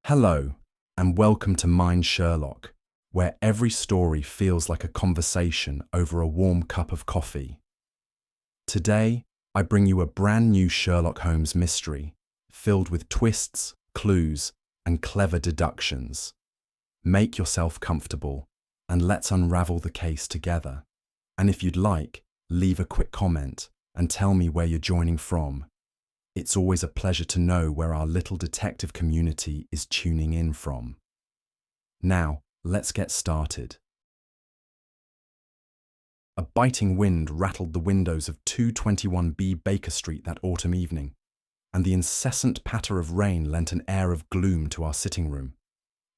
Hello, and welcome to Mind Sherlock, where every story feels like a conversation over a warm cup of coffee. Today, I bring you a brand new Sherlock Holmes mystery, filled with twists, clues, and clever deductions. Make yourself comfortable, and let's unravel the case together. And if you'd like, leave a quick comment and tell me where you're joining from. It's always a pleasure to know where our little detective community is tuning in from. Now, let's get started. A biting wind rattled the windows of 221B Baker Street that autumn evening, and the incessant patter of rain lent an air of gloom to our sitting room.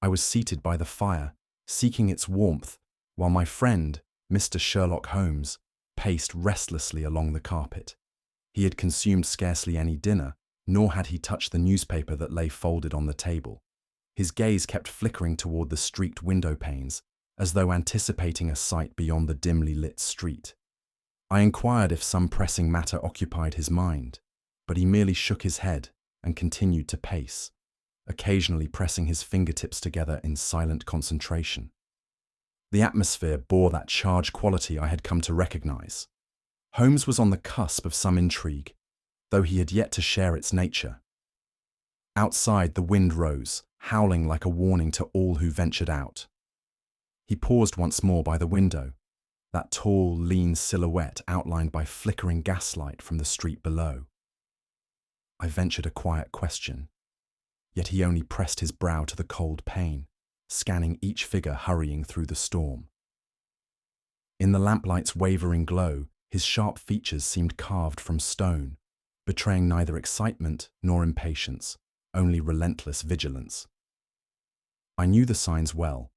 I was seated by the fire, seeking its warmth, while my friend, Mr. Sherlock Holmes, paced restlessly along the carpet. He had consumed scarcely any dinner, nor had he touched the newspaper that lay folded on the table. His gaze kept flickering toward the streaked window panes, as though anticipating a sight beyond the dimly lit street. I inquired if some pressing matter occupied his mind, but he merely shook his head and continued to pace, occasionally pressing his fingertips together in silent concentration. The atmosphere bore that charged quality I had come to recognize. Holmes was on the cusp of some intrigue, though he had yet to share its nature. Outside, the wind rose, howling like a warning to all who ventured out. He paused once more by the window, that tall, lean silhouette outlined by flickering gaslight from the street below. I ventured a quiet question, yet he only pressed his brow to the cold pane, scanning each figure hurrying through the storm. In the lamplight's wavering glow, his sharp features seemed carved from stone, betraying neither excitement nor impatience, only relentless vigilance. I knew the signs well.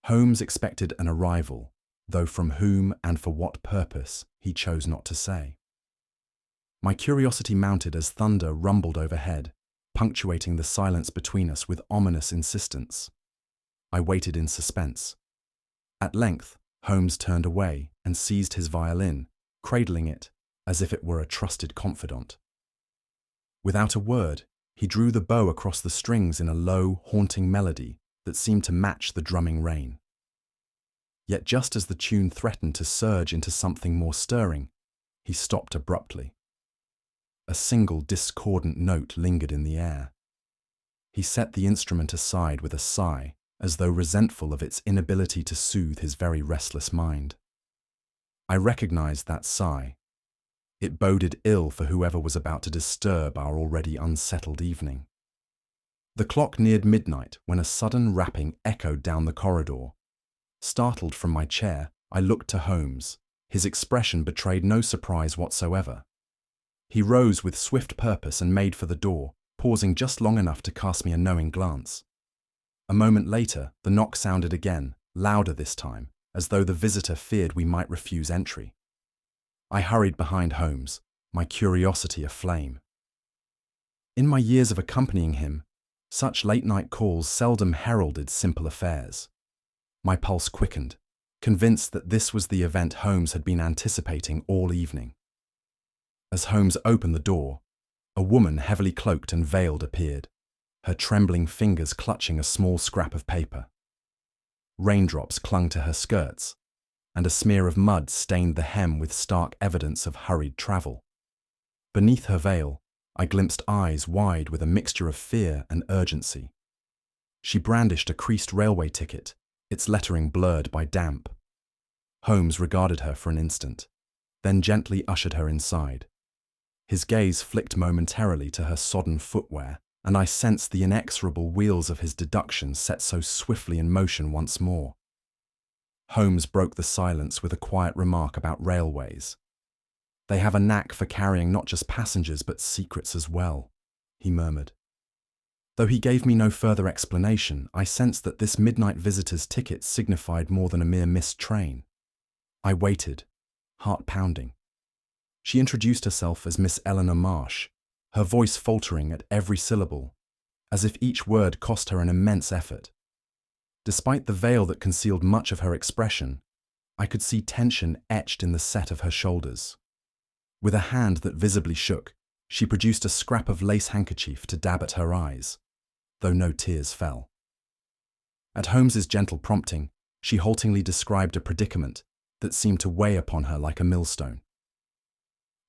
Holmes expected an arrival, though from whom and for what purpose he chose not to say. My curiosity mounted as thunder rumbled overhead, punctuating the silence between us with ominous insistence. I waited in suspense. At length, Holmes turned away and seized his violin, cradling it as if it were a trusted confidant. Without a word, he drew the bow across the strings in a low, haunting melody that seemed to match the drumming rain. Yet just as the tune threatened to surge into something more stirring, he stopped abruptly. A single discordant note lingered in the air. He set the instrument aside with a sigh, as though resentful of its inability to soothe his very restless mind. I recognized that sigh. It boded ill for whoever was about to disturb our already unsettled evening. The clock neared midnight when a sudden rapping echoed down the corridor. Startled from my chair, I looked to Holmes. His expression betrayed no surprise whatsoever. He rose with swift purpose and made for the door, pausing just long enough to cast me a knowing glance. A moment later, the knock sounded again, louder this time, as though the visitor feared we might refuse entry. I hurried behind Holmes, my curiosity aflame. In my years of accompanying him, such late-night calls seldom heralded simple affairs. My pulse quickened, convinced that this was the event Holmes had been anticipating all evening. As Holmes opened the door, a woman heavily cloaked and veiled appeared, her trembling fingers clutching a small scrap of paper. Raindrops clung to her skirts, and a smear of mud stained the hem with stark evidence of hurried travel. Beneath her veil, I glimpsed eyes wide with a mixture of fear and urgency. She brandished a creased railway ticket, its lettering blurred by damp. Holmes regarded her for an instant, then gently ushered her inside. His gaze flicked momentarily to her sodden footwear, and I sensed the inexorable wheels of his deduction set so swiftly in motion once more. Holmes broke the silence with a quiet remark about railways. "They have a knack for carrying not just passengers but secrets as well," he murmured. Though he gave me no further explanation, I sensed that this midnight visitor's ticket signified more than a mere missed train. I waited, heart pounding. She introduced herself as Miss Eleanor Marsh, her voice faltering at every syllable, as if each word cost her an immense effort. Despite the veil that concealed much of her expression, I could see tension etched in the set of her shoulders. With a hand that visibly shook, she produced a scrap of lace handkerchief to dab at her eyes. though no tears fell. At Holmes's gentle prompting, she haltingly described a predicament that seemed to weigh upon her like a millstone.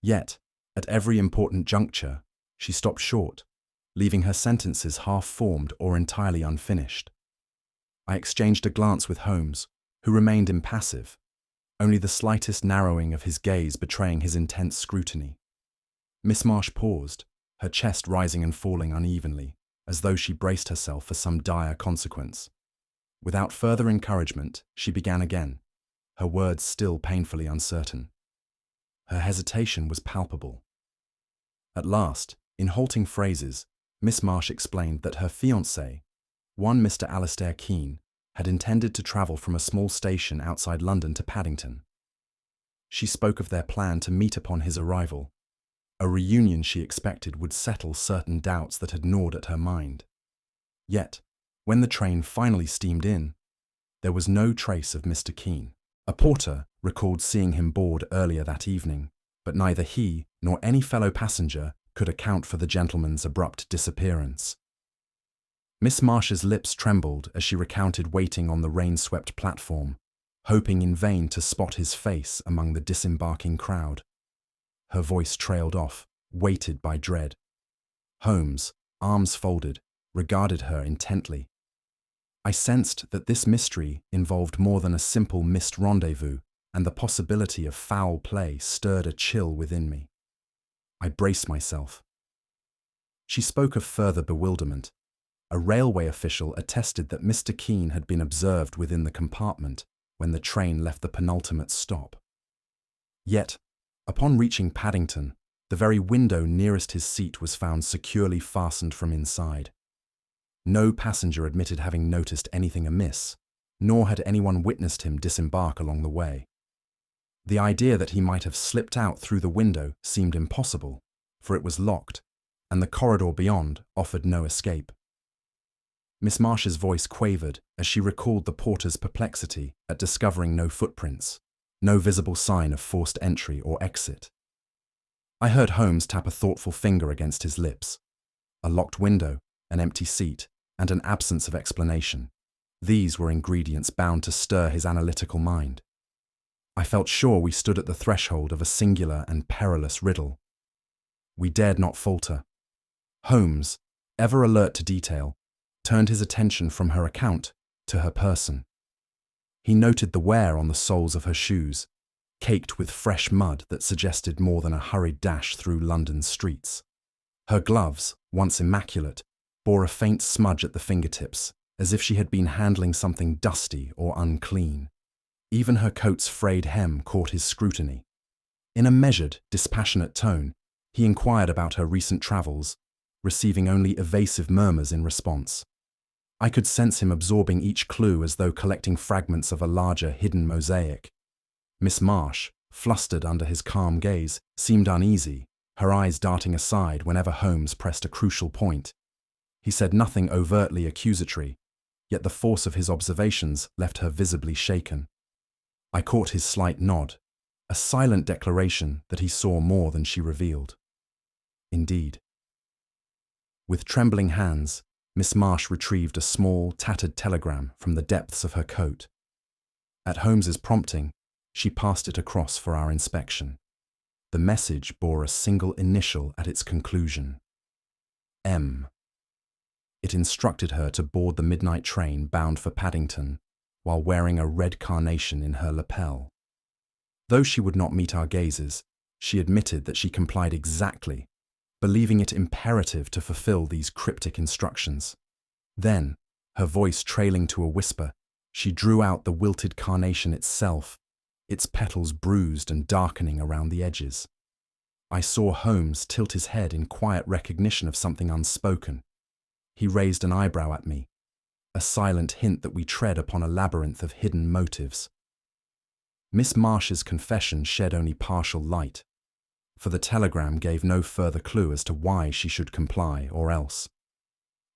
Yet, at every important juncture, she stopped short, leaving her sentences half-formed or entirely unfinished. I exchanged a glance with Holmes, who remained impassive, only the slightest narrowing of his gaze betraying his intense scrutiny. Miss Marsh paused, her chest rising and falling unevenly, as though she braced herself for some dire consequence. Without further encouragement, she began again, her words still painfully uncertain. Her hesitation was palpable. At last, in halting phrases, Miss Marsh explained that her fiancé, one Mr. Alistair Keene, had intended to travel from a small station outside London to Paddington. She spoke of their plan to meet upon his arrival, a reunion she expected would settle certain doubts that had gnawed at her mind. Yet, when the train finally steamed in, there was no trace of Mr. Keene. A porter recalled seeing him board earlier that evening, but neither he nor any fellow passenger could account for the gentleman's abrupt disappearance. Miss Marsh's lips trembled as she recounted waiting on the rain-swept platform, hoping in vain to spot his face among the disembarking crowd. Her voice trailed off, weighted by dread. Holmes, arms folded, regarded her intently. I sensed that this mystery involved more than a simple missed rendezvous, and the possibility of foul play stirred a chill within me. I braced myself. She spoke of further bewilderment. A railway official attested that Mr. Keene had been observed within the compartment when the train left the penultimate stop. Yet, upon reaching Paddington, the very window nearest his seat was found securely fastened from inside. No passenger admitted having noticed anything amiss, nor had anyone witnessed him disembark along the way. The idea that he might have slipped out through the window seemed impossible, for it was locked, and the corridor beyond offered no escape. Miss Marsh's voice quavered as she recalled the porter's perplexity at discovering no footprints, no visible sign of forced entry or exit. I heard Holmes tap a thoughtful finger against his lips. A locked window, an empty seat, and an absence of explanation. These were ingredients bound to stir his analytical mind. I felt sure we stood at the threshold of a singular and perilous riddle. We dared not falter. Holmes, ever alert to detail, turned his attention from her account to her person. He noted the wear on the soles of her shoes, caked with fresh mud that suggested more than a hurried dash through London's streets. Her gloves, once immaculate, bore a faint smudge at the fingertips, as if she had been handling something dusty or unclean. Even her coat's frayed hem caught his scrutiny. In a measured, dispassionate tone, he inquired about her recent travels, receiving only evasive murmurs in response. I could sense him absorbing each clue as though collecting fragments of a larger, hidden mosaic. Miss Marsh, flustered under his calm gaze, seemed uneasy, her eyes darting aside whenever Holmes pressed a crucial point. He said nothing overtly accusatory, yet the force of his observations left her visibly shaken. I caught his slight nod, a silent declaration that he saw more than she revealed. Indeed. With trembling hands, Miss Marsh retrieved a small, tattered telegram from the depths of her coat. At Holmes's prompting, she passed it across for our inspection. The message bore a single initial at its conclusion. M. It instructed her to board the midnight train bound for Paddington, while wearing a red carnation in her lapel. Though she would not meet our gazes, she admitted that she complied exactly, believing it imperative to fulfill these cryptic instructions. Then, her voice trailing to a whisper, she drew out the wilted carnation itself, its petals bruised and darkening around the edges. I saw Holmes tilt his head in quiet recognition of something unspoken. He raised an eyebrow at me, a silent hint that we tread upon a labyrinth of hidden motives. Miss Marsh's confession shed only partial light, for the telegram gave no further clue as to why she should comply or else.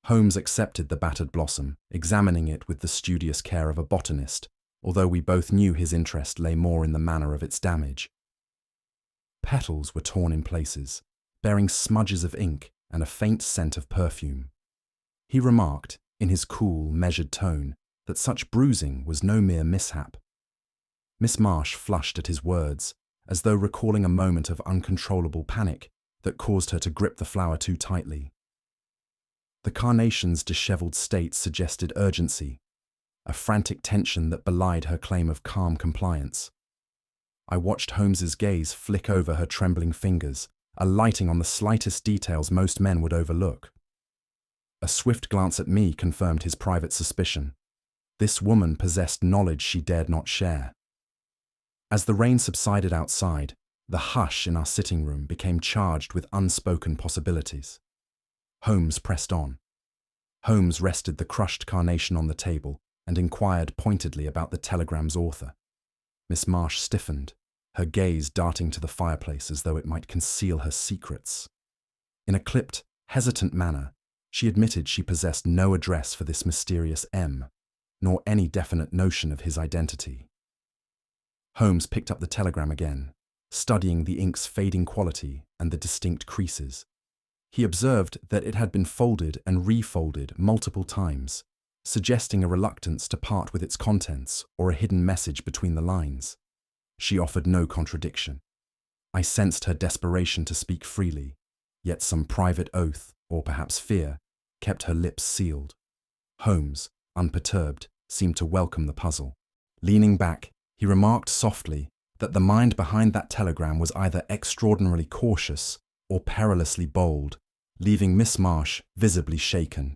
Holmes accepted the battered blossom, examining it with the studious care of a botanist, although we both knew his interest lay more in the manner of its damage. Petals were torn in places, bearing smudges of ink and a faint scent of perfume. He remarked, in his cool, measured tone, that such bruising was no mere mishap. Miss Marsh flushed at his words, as though recalling a moment of uncontrollable panic that caused her to grip the flower too tightly. The carnation's dishevelled state suggested urgency, a frantic tension that belied her claim of calm compliance. I watched Holmes's gaze flick over her trembling fingers, alighting on the slightest details most men would overlook. A swift glance at me confirmed his private suspicion. This woman possessed knowledge she dared not share. As the rain subsided outside, the hush in our sitting room became charged with unspoken possibilities. Holmes pressed on. Holmes rested the crushed carnation on the table and inquired pointedly about the telegram's author. Miss Marsh stiffened, her gaze darting to the fireplace as though it might conceal her secrets. In a clipped, hesitant manner, she admitted she possessed no address for this mysterious M, nor any definite notion of his identity. Holmes picked up the telegram again, studying the ink's fading quality and the distinct creases. He observed that it had been folded and refolded multiple times, suggesting a reluctance to part with its contents or a hidden message between the lines. She offered no contradiction. I sensed her desperation to speak freely, yet some private oath, or perhaps fear, kept her lips sealed. Holmes, unperturbed, seemed to welcome the puzzle. Leaning back, he remarked softly that the mind behind that telegram was either extraordinarily cautious or perilously bold, leaving Miss Marsh visibly shaken.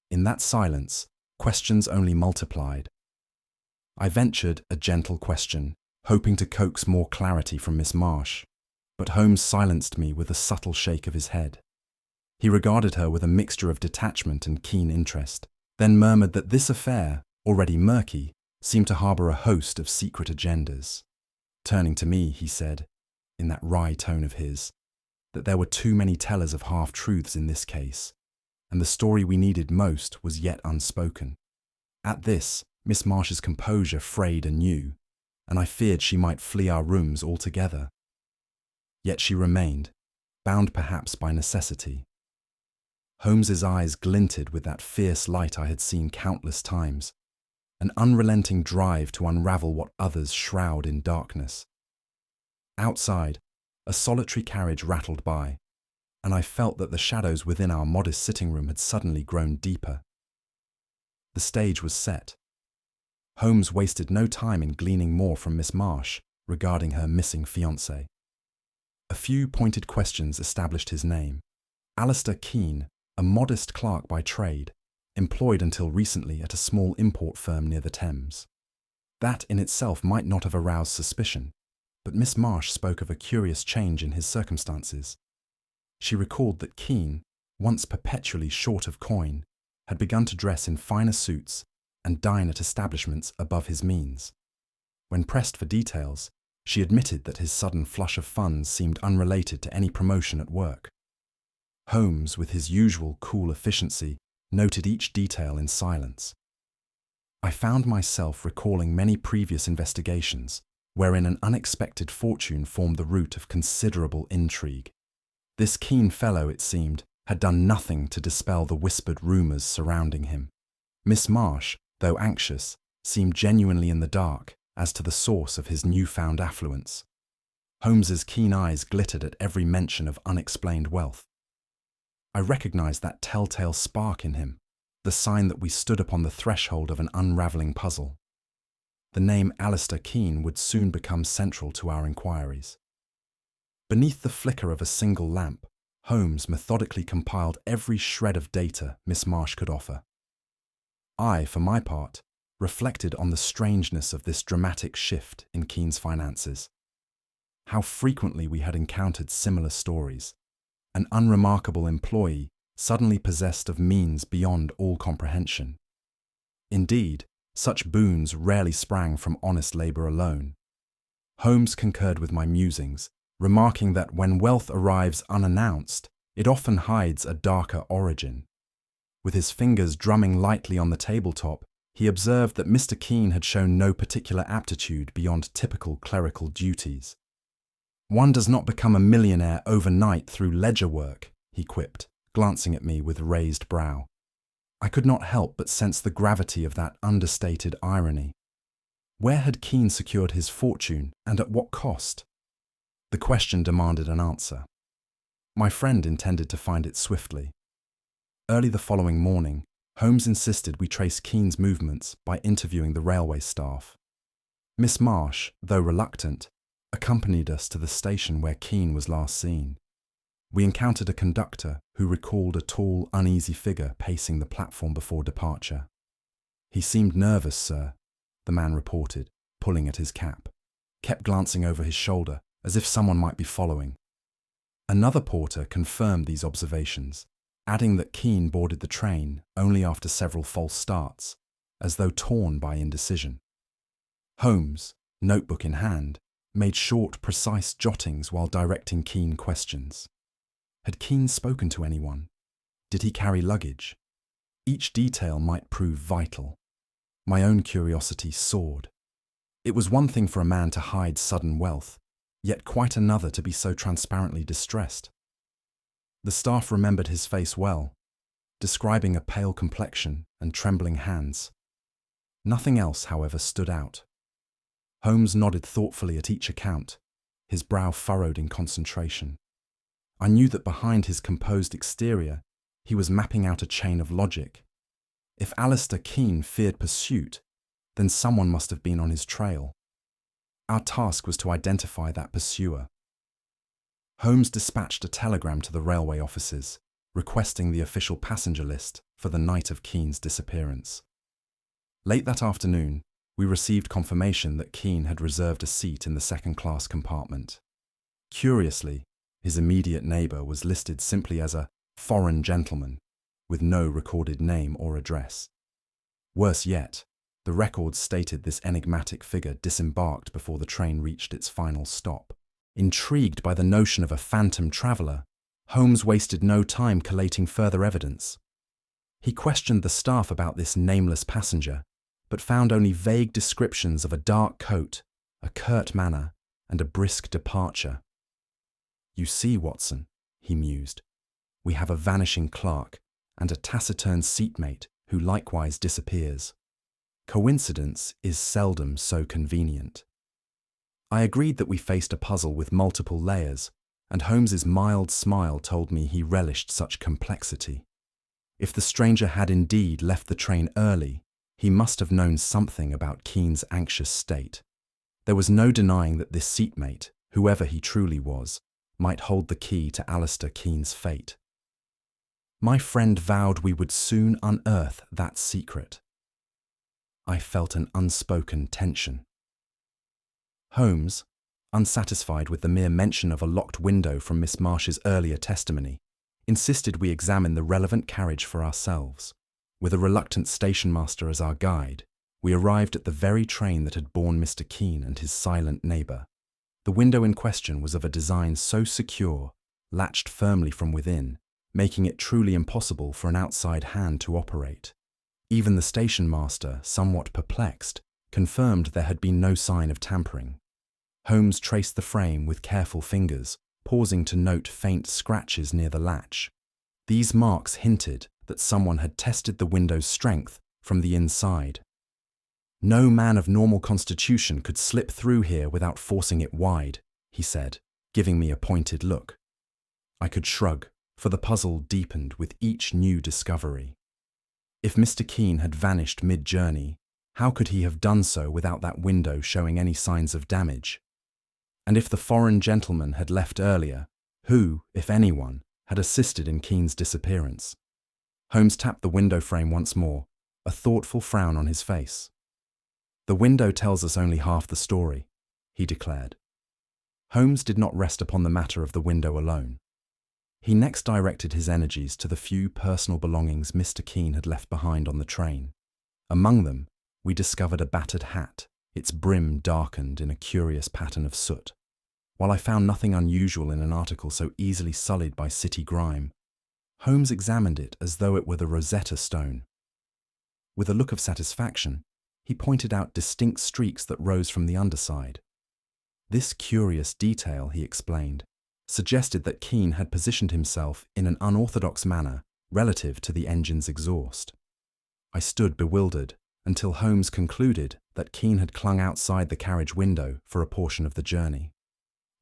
In that silence, questions only multiplied. I ventured a gentle question, hoping to coax more clarity from Miss Marsh, but Holmes silenced me with a subtle shake of his head. He regarded her with a mixture of detachment and keen interest, then murmured that this affair, already murky, seemed to harbour a host of secret agendas. Turning to me, he said, in that wry tone of his, that there were too many tellers of half-truths in this case, and the story we needed most was yet unspoken. At this, Miss Marsh's composure frayed anew, and I feared she might flee our rooms altogether. Yet she remained, bound perhaps by necessity. Holmes's eyes glinted with that fierce light I had seen countless times, an unrelenting drive to unravel what others shroud in darkness. Outside, a solitary carriage rattled by, and I felt that the shadows within our modest sitting room had suddenly grown deeper. The stage was set. Holmes wasted no time in gleaning more from Miss Marsh regarding her missing fiancé. A few pointed questions established his name. Alistair Keene, a modest clerk by trade, employed until recently at a small import firm near the Thames. That in itself might not have aroused suspicion, but Miss Marsh spoke of a curious change in his circumstances. She recalled that Keene, once perpetually short of coin, had begun to dress in finer suits and dine at establishments above his means. When pressed for details, she admitted that his sudden flush of funds seemed unrelated to any promotion at work. Holmes, with his usual cool efficiency, noted each detail in silence. I found myself recalling many previous investigations, wherein an unexpected fortune formed the root of considerable intrigue. This keen fellow, it seemed, had done nothing to dispel the whispered rumours surrounding him. Miss Marsh, though anxious, seemed genuinely in the dark as to the source of his newfound affluence. Holmes's keen eyes glittered at every mention of unexplained wealth. I recognised that telltale spark in him, the sign that we stood upon the threshold of an unravelling puzzle. The name Alistair Keene would soon become central to our inquiries. Beneath the flicker of a single lamp, Holmes methodically compiled every shred of data Miss Marsh could offer. I, for my part, reflected on the strangeness of this dramatic shift in Keene's finances. How frequently we had encountered similar stories. An unremarkable employee suddenly possessed of means beyond all comprehension. Indeed, such boons rarely sprang from honest labour alone. Holmes concurred with my musings, remarking that when wealth arrives unannounced, it often hides a darker origin. With his fingers drumming lightly on the tabletop, he observed that Mr. Keene had shown no particular aptitude beyond typical clerical duties. "One does not become a millionaire overnight through ledger work," he quipped, glancing at me with raised brow. I could not help but sense the gravity of that understated irony. Where had Keane secured his fortune, and at what cost? The question demanded an answer. My friend intended to find it swiftly. Early the following morning, Holmes insisted we trace Keane's movements by interviewing the railway staff. Miss Marsh, though reluctant, accompanied us to the station where Keane was last seen. We encountered a conductor who recalled a tall, uneasy figure pacing the platform before departure. "He seemed nervous, sir," the man reported, pulling at his cap. "Kept glancing over his shoulder, as if someone might be following." Another porter confirmed these observations, adding that Keane boarded the train only after several false starts, as though torn by indecision. Holmes, notebook in hand, made short, precise jottings while directing Keane questions. Had Keane spoken to anyone? Did he carry luggage? Each detail might prove vital. My own curiosity soared. It was one thing for a man to hide sudden wealth, yet quite another to be so transparently distressed. The staff remembered his face well, describing a pale complexion and trembling hands. Nothing else, however, stood out. Holmes nodded thoughtfully at each account, his brow furrowed in concentration. I knew that behind his composed exterior, he was mapping out a chain of logic. If Alistair Keane feared pursuit, then someone must have been on his trail. Our task was to identify that pursuer. Holmes dispatched a telegram to the railway offices, requesting the official passenger list for the night of Keane's disappearance. Late that afternoon, we received confirmation that Keane had reserved a seat in the second-class compartment. Curiously, his immediate neighbour was listed simply as a foreign gentleman, with no recorded name or address. Worse yet, the records stated this enigmatic figure disembarked before the train reached its final stop. Intrigued by the notion of a phantom traveller, Holmes wasted no time collating further evidence. He questioned the staff about this nameless passenger, but found only vague descriptions of a dark coat, a curt manner, and a brisk departure. "You see, Watson," he mused, "we have a vanishing clerk and a taciturn seatmate who likewise disappears. Coincidence is seldom so convenient." I agreed that we faced a puzzle with multiple layers, and Holmes's mild smile told me he relished such complexity. If the stranger had indeed left the train early, he must have known something about Keane's anxious state. There was no denying that this seatmate, whoever he truly was, might hold the key to Alistair Keane's fate. My friend vowed we would soon unearth that secret. I felt an unspoken tension. Holmes, unsatisfied with the mere mention of a locked window from Miss Marsh's earlier testimony, insisted we examine the relevant carriage for ourselves. With a reluctant stationmaster as our guide, we arrived at the very train that had borne Mr. Keane and his silent neighbour. The window in question was of a design so secure, latched firmly from within, making it truly impossible for an outside hand to operate. Even the stationmaster, somewhat perplexed, confirmed there had been no sign of tampering. Holmes traced the frame with careful fingers, pausing to note faint scratches near the latch. These marks hinted that someone had tested the window's strength from the inside. "No man of normal constitution could slip through here without forcing it wide," he said, giving me a pointed look. I could shrug, for the puzzle deepened with each new discovery. If Mr. Keane had vanished mid-journey, how could he have done so without that window showing any signs of damage? And if the foreign gentleman had left earlier, who, if anyone, had assisted in Keane's disappearance? Holmes tapped the window frame once more, a thoughtful frown on his face. "The window tells us only half the story," he declared. Holmes did not rest upon the matter of the window alone. He next directed his energies to the few personal belongings Mr. Keane had left behind on the train. Among them, we discovered a battered hat, its brim darkened in a curious pattern of soot. While I found nothing unusual in an article so easily sullied by city grime, Holmes examined it as though it were the Rosetta Stone. With a look of satisfaction, he pointed out distinct streaks that rose from the underside. This curious detail, he explained, suggested that Keane had positioned himself in an unorthodox manner relative to the engine's exhaust. I stood bewildered until Holmes concluded that Keane had clung outside the carriage window for a portion of the journey.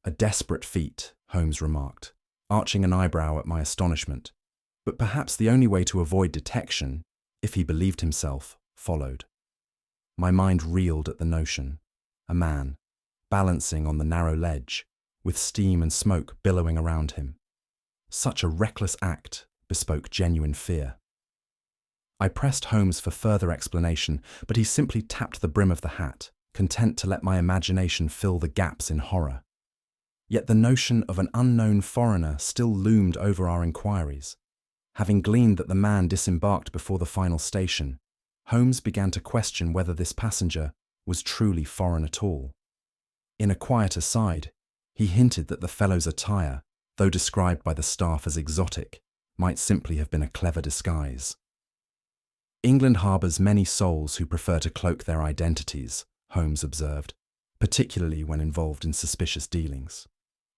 "A desperate feat," Holmes remarked, arching an eyebrow at my astonishment, but perhaps the only way to avoid detection, if he believed himself, followed. My mind reeled at the notion. A man, balancing on the narrow ledge, with steam and smoke billowing around him. Such a reckless act bespoke genuine fear. I pressed Holmes for further explanation, but he simply tapped the brim of the hat, content to let my imagination fill the gaps in horror. Yet the notion of an unknown foreigner still loomed over our inquiries. Having gleaned that the man disembarked before the final station, Holmes began to question whether this passenger was truly foreign at all. In a quiet aside, he hinted that the fellow's attire, though described by the staff as exotic, might simply have been a clever disguise. "England harbours many souls who prefer to cloak their identities," Holmes observed, "particularly when involved in suspicious dealings."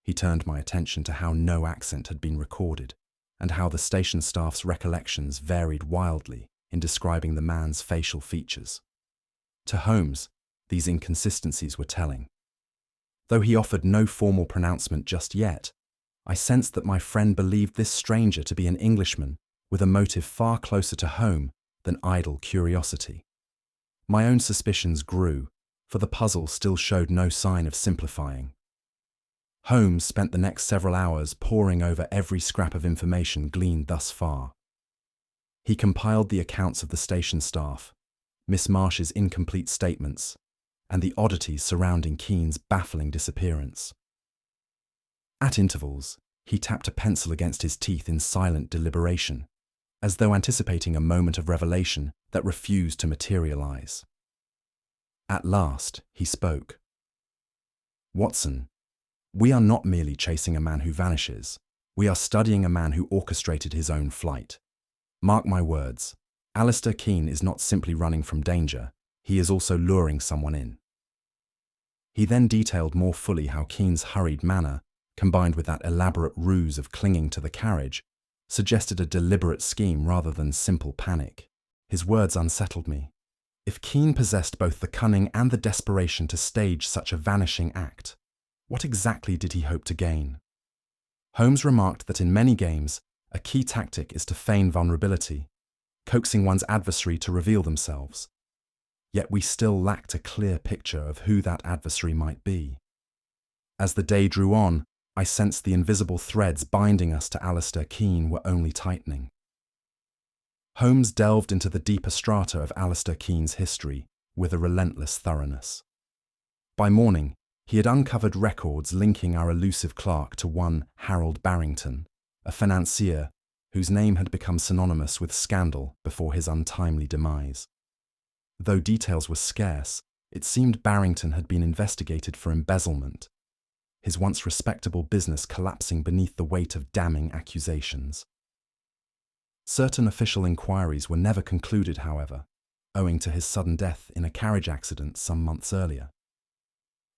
He turned my attention to how no accent had been recorded, and how the station staff's recollections varied wildly in describing the man's facial features. To Holmes, these inconsistencies were telling. Though he offered no formal pronouncement just yet, I sensed that my friend believed this stranger to be an Englishman with a motive far closer to home than idle curiosity. My own suspicions grew, for the puzzle still showed no sign of simplifying. Holmes spent the next several hours poring over every scrap of information gleaned thus far. He compiled the accounts of the station staff, Miss Marsh's incomplete statements, and the oddities surrounding Keane's baffling disappearance. At intervals, he tapped a pencil against his teeth in silent deliberation, as though anticipating a moment of revelation that refused to materialize. At last, he spoke. "Watson, we are not merely chasing a man who vanishes. We are studying a man who orchestrated his own flight. Mark my words, Alistair Keane is not simply running from danger, he is also luring someone in." He then detailed more fully how Keane's hurried manner, combined with that elaborate ruse of clinging to the carriage, suggested a deliberate scheme rather than simple panic. His words unsettled me. If Keane possessed both the cunning and the desperation to stage such a vanishing act, what exactly did he hope to gain? Holmes remarked that in many games, a key tactic is to feign vulnerability, coaxing one's adversary to reveal themselves. Yet we still lacked a clear picture of who that adversary might be. As the day drew on, I sensed the invisible threads binding us to Alistair Keane were only tightening. Holmes delved into the deeper strata of Alistair Keane's history with a relentless thoroughness. By morning, he had uncovered records linking our elusive clerk to one Harold Barrington, a financier whose name had become synonymous with scandal before his untimely demise. Though details were scarce, it seemed Barrington had been investigated for embezzlement, his once respectable business collapsing beneath the weight of damning accusations. Certain official inquiries were never concluded, however, owing to his sudden death in a carriage accident some months earlier.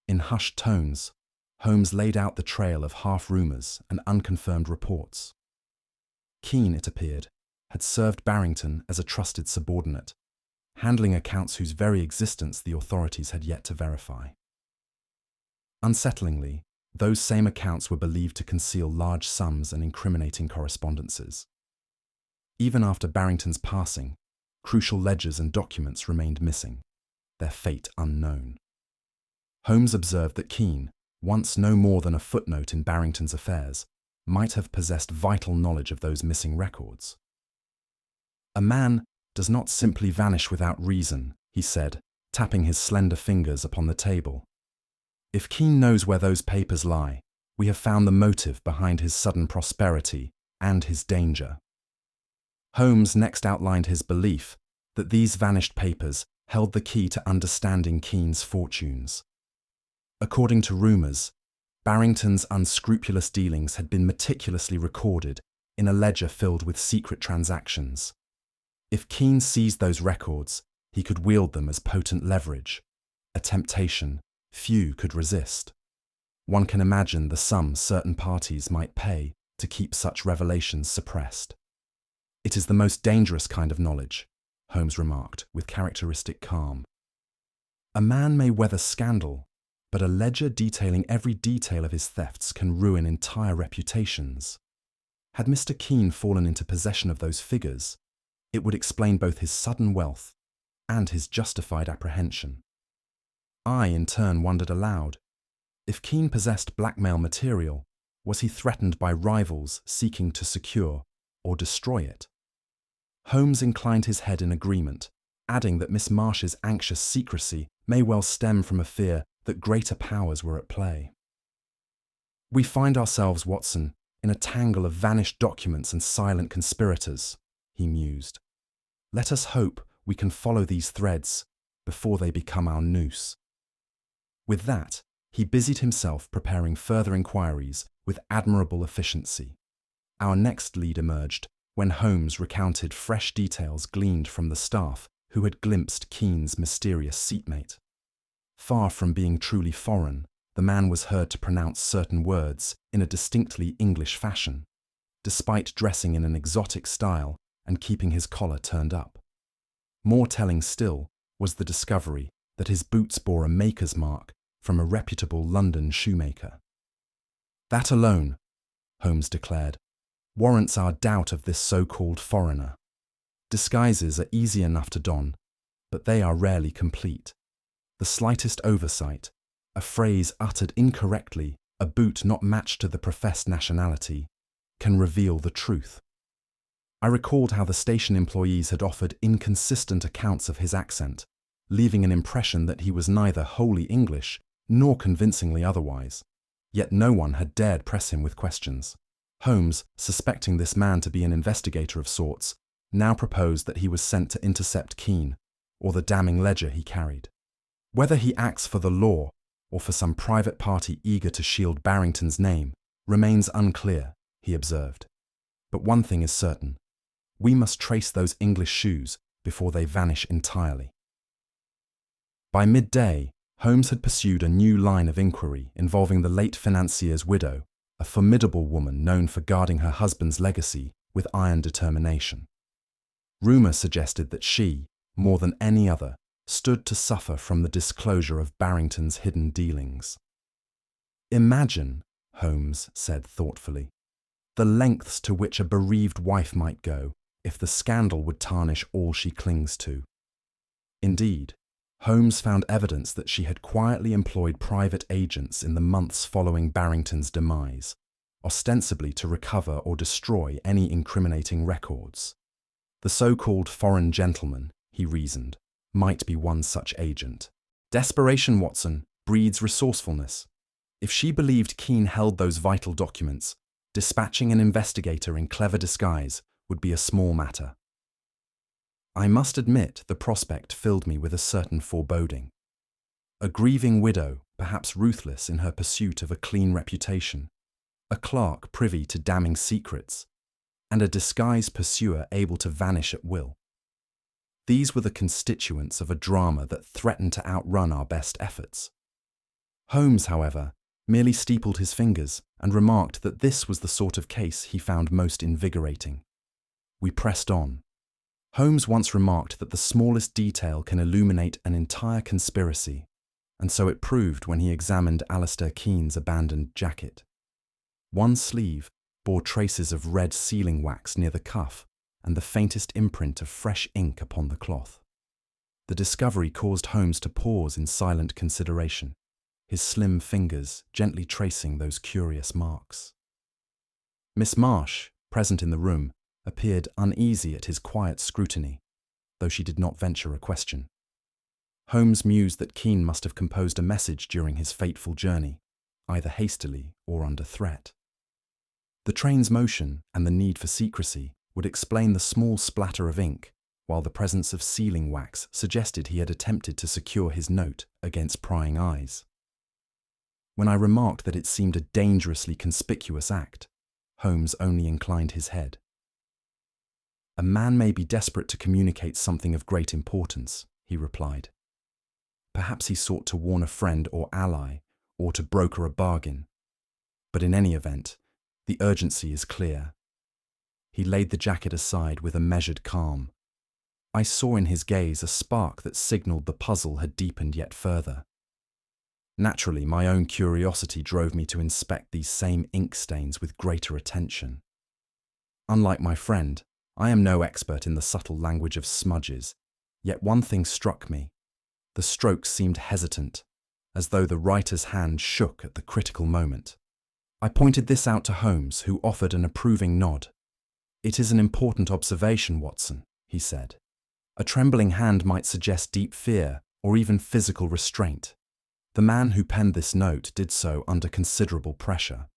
In hushed tones, Holmes laid out the trail of half-rumours and unconfirmed reports. Keane, it appeared, had served Barrington as a trusted subordinate, handling accounts whose very existence the authorities had yet to verify. Unsettlingly, those same accounts were believed to conceal large sums and incriminating correspondences. Even after Barrington's passing, crucial ledgers and documents remained missing, their fate unknown. Holmes observed that Keane, once no more than a footnote in Barrington's affairs, might have possessed vital knowledge of those missing records. "A man does not simply vanish without reason," he said, tapping his slender fingers upon the table. "If Keane knows where those papers lie, we have found the motive behind his sudden prosperity and his danger." Holmes next outlined his belief that these vanished papers held the key to understanding Keane's fortunes. According to rumours, Barrington's unscrupulous dealings had been meticulously recorded in a ledger filled with secret transactions. If Keane seized those records, he could wield them as potent leverage, a temptation few could resist. One can imagine the sum certain parties might pay to keep such revelations suppressed. "It is the most dangerous kind of knowledge," Holmes remarked with characteristic calm. A man may weather scandal, but a ledger detailing every detail of his thefts can ruin entire reputations. Had Mr. Keene fallen into possession of those figures, it would explain both his sudden wealth and his justified apprehension. I, in turn, wondered aloud. If Keene possessed blackmail material, was he threatened by rivals seeking to secure or destroy it? Holmes inclined his head in agreement, adding that Miss Marsh's anxious secrecy may well stem from a fear that greater powers were at play. We find ourselves, Watson, in a tangle of vanished documents and silent conspirators, he mused. Let us hope we can follow these threads before they become our noose. With that, he busied himself preparing further inquiries with admirable efficiency. Our next lead emerged when Holmes recounted fresh details gleaned from the staff who had glimpsed Keene's mysterious seatmate. Far from being truly foreign, the man was heard to pronounce certain words in a distinctly English fashion, despite dressing in an exotic style and keeping his collar turned up. More telling still was the discovery that his boots bore a maker's mark from a reputable London shoemaker. That alone, Holmes declared, warrants our doubt of this so-called foreigner. Disguises are easy enough to don, but they are rarely complete. The slightest oversight, a phrase uttered incorrectly, a boot not matched to the professed nationality, can reveal the truth. I recalled how the station employees had offered inconsistent accounts of his accent, leaving an impression that he was neither wholly English nor convincingly otherwise. Yet no one had dared press him with questions. Holmes, suspecting this man to be an investigator of sorts, now proposed that he was sent to intercept Keene, or the damning ledger he carried. Whether he acts for the law or for some private party eager to shield Barrington's name remains unclear, he observed. But one thing is certain. We must trace those English shoes before they vanish entirely. By midday, Holmes had pursued a new line of inquiry involving the late financier's widow, a formidable woman known for guarding her husband's legacy with iron determination. Rumour suggested that she, more than any other, stood to suffer from the disclosure of Barrington's hidden dealings. Imagine, Holmes said thoughtfully, the lengths to which a bereaved wife might go if the scandal would tarnish all she clings to. Indeed, Holmes found evidence that she had quietly employed private agents in the months following Barrington's demise, ostensibly to recover or destroy any incriminating records. The so-called foreign gentleman, he reasoned, might be one such agent. Desperation, Watson, breeds resourcefulness. If she believed Keene held those vital documents, dispatching an investigator in clever disguise would be a small matter. I must admit the prospect filled me with a certain foreboding. A grieving widow, perhaps ruthless in her pursuit of a clean reputation, a clerk privy to damning secrets, and a disguised pursuer able to vanish at will. These were the constituents of a drama that threatened to outrun our best efforts. Holmes, however, merely steepled his fingers and remarked that this was the sort of case he found most invigorating. We pressed on. Holmes once remarked that the smallest detail can illuminate an entire conspiracy, and so it proved when he examined Alistair Keene's abandoned jacket. One sleeve bore traces of red sealing wax near the cuff and the faintest imprint of fresh ink upon the cloth. The discovery caused Holmes to pause in silent consideration, his slim fingers gently tracing those curious marks. Miss Marsh, present in the room, appeared uneasy at his quiet scrutiny, though she did not venture a question. Holmes mused that Keene must have composed a message during his fateful journey, either hastily or under threat. The train's motion and the need for secrecy would explain the small splatter of ink, while the presence of sealing wax suggested he had attempted to secure his note against prying eyes. When I remarked that it seemed a dangerously conspicuous act, Holmes only inclined his head. A man may be desperate to communicate something of great importance, he replied. Perhaps he sought to warn a friend or ally, or to broker a bargain. But in any event, the urgency is clear. He laid the jacket aside with a measured calm. I saw in his gaze a spark that signaled the puzzle had deepened yet further. Naturally, my own curiosity drove me to inspect these same ink stains with greater attention. Unlike my friend, I am no expert in the subtle language of smudges, yet one thing struck me. The strokes seemed hesitant, as though the writer's hand shook at the critical moment. I pointed this out to Holmes, who offered an approving nod. "It is an important observation, Watson," he said. "A trembling hand might suggest deep fear or even physical restraint. The man who penned this note did so under considerable pressure."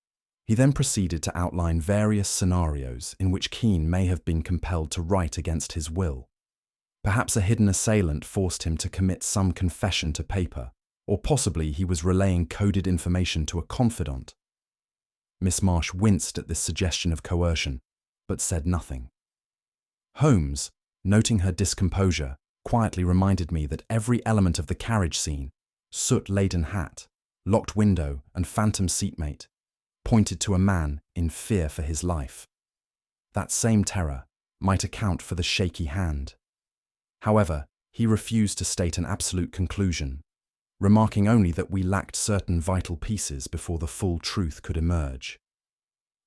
He then proceeded to outline various scenarios in which Keane may have been compelled to write against his will. Perhaps a hidden assailant forced him to commit some confession to paper, or possibly he was relaying coded information to a confidant. Miss Marsh winced at this suggestion of coercion, but said nothing. Holmes, noting her discomposure, quietly reminded me that every element of the carriage scene, soot-laden hat, locked window, and phantom seatmate, pointed to a man in fear for his life. That same terror might account for the shaky hand. However, he refused to state an absolute conclusion, remarking only that we lacked certain vital pieces before the full truth could emerge.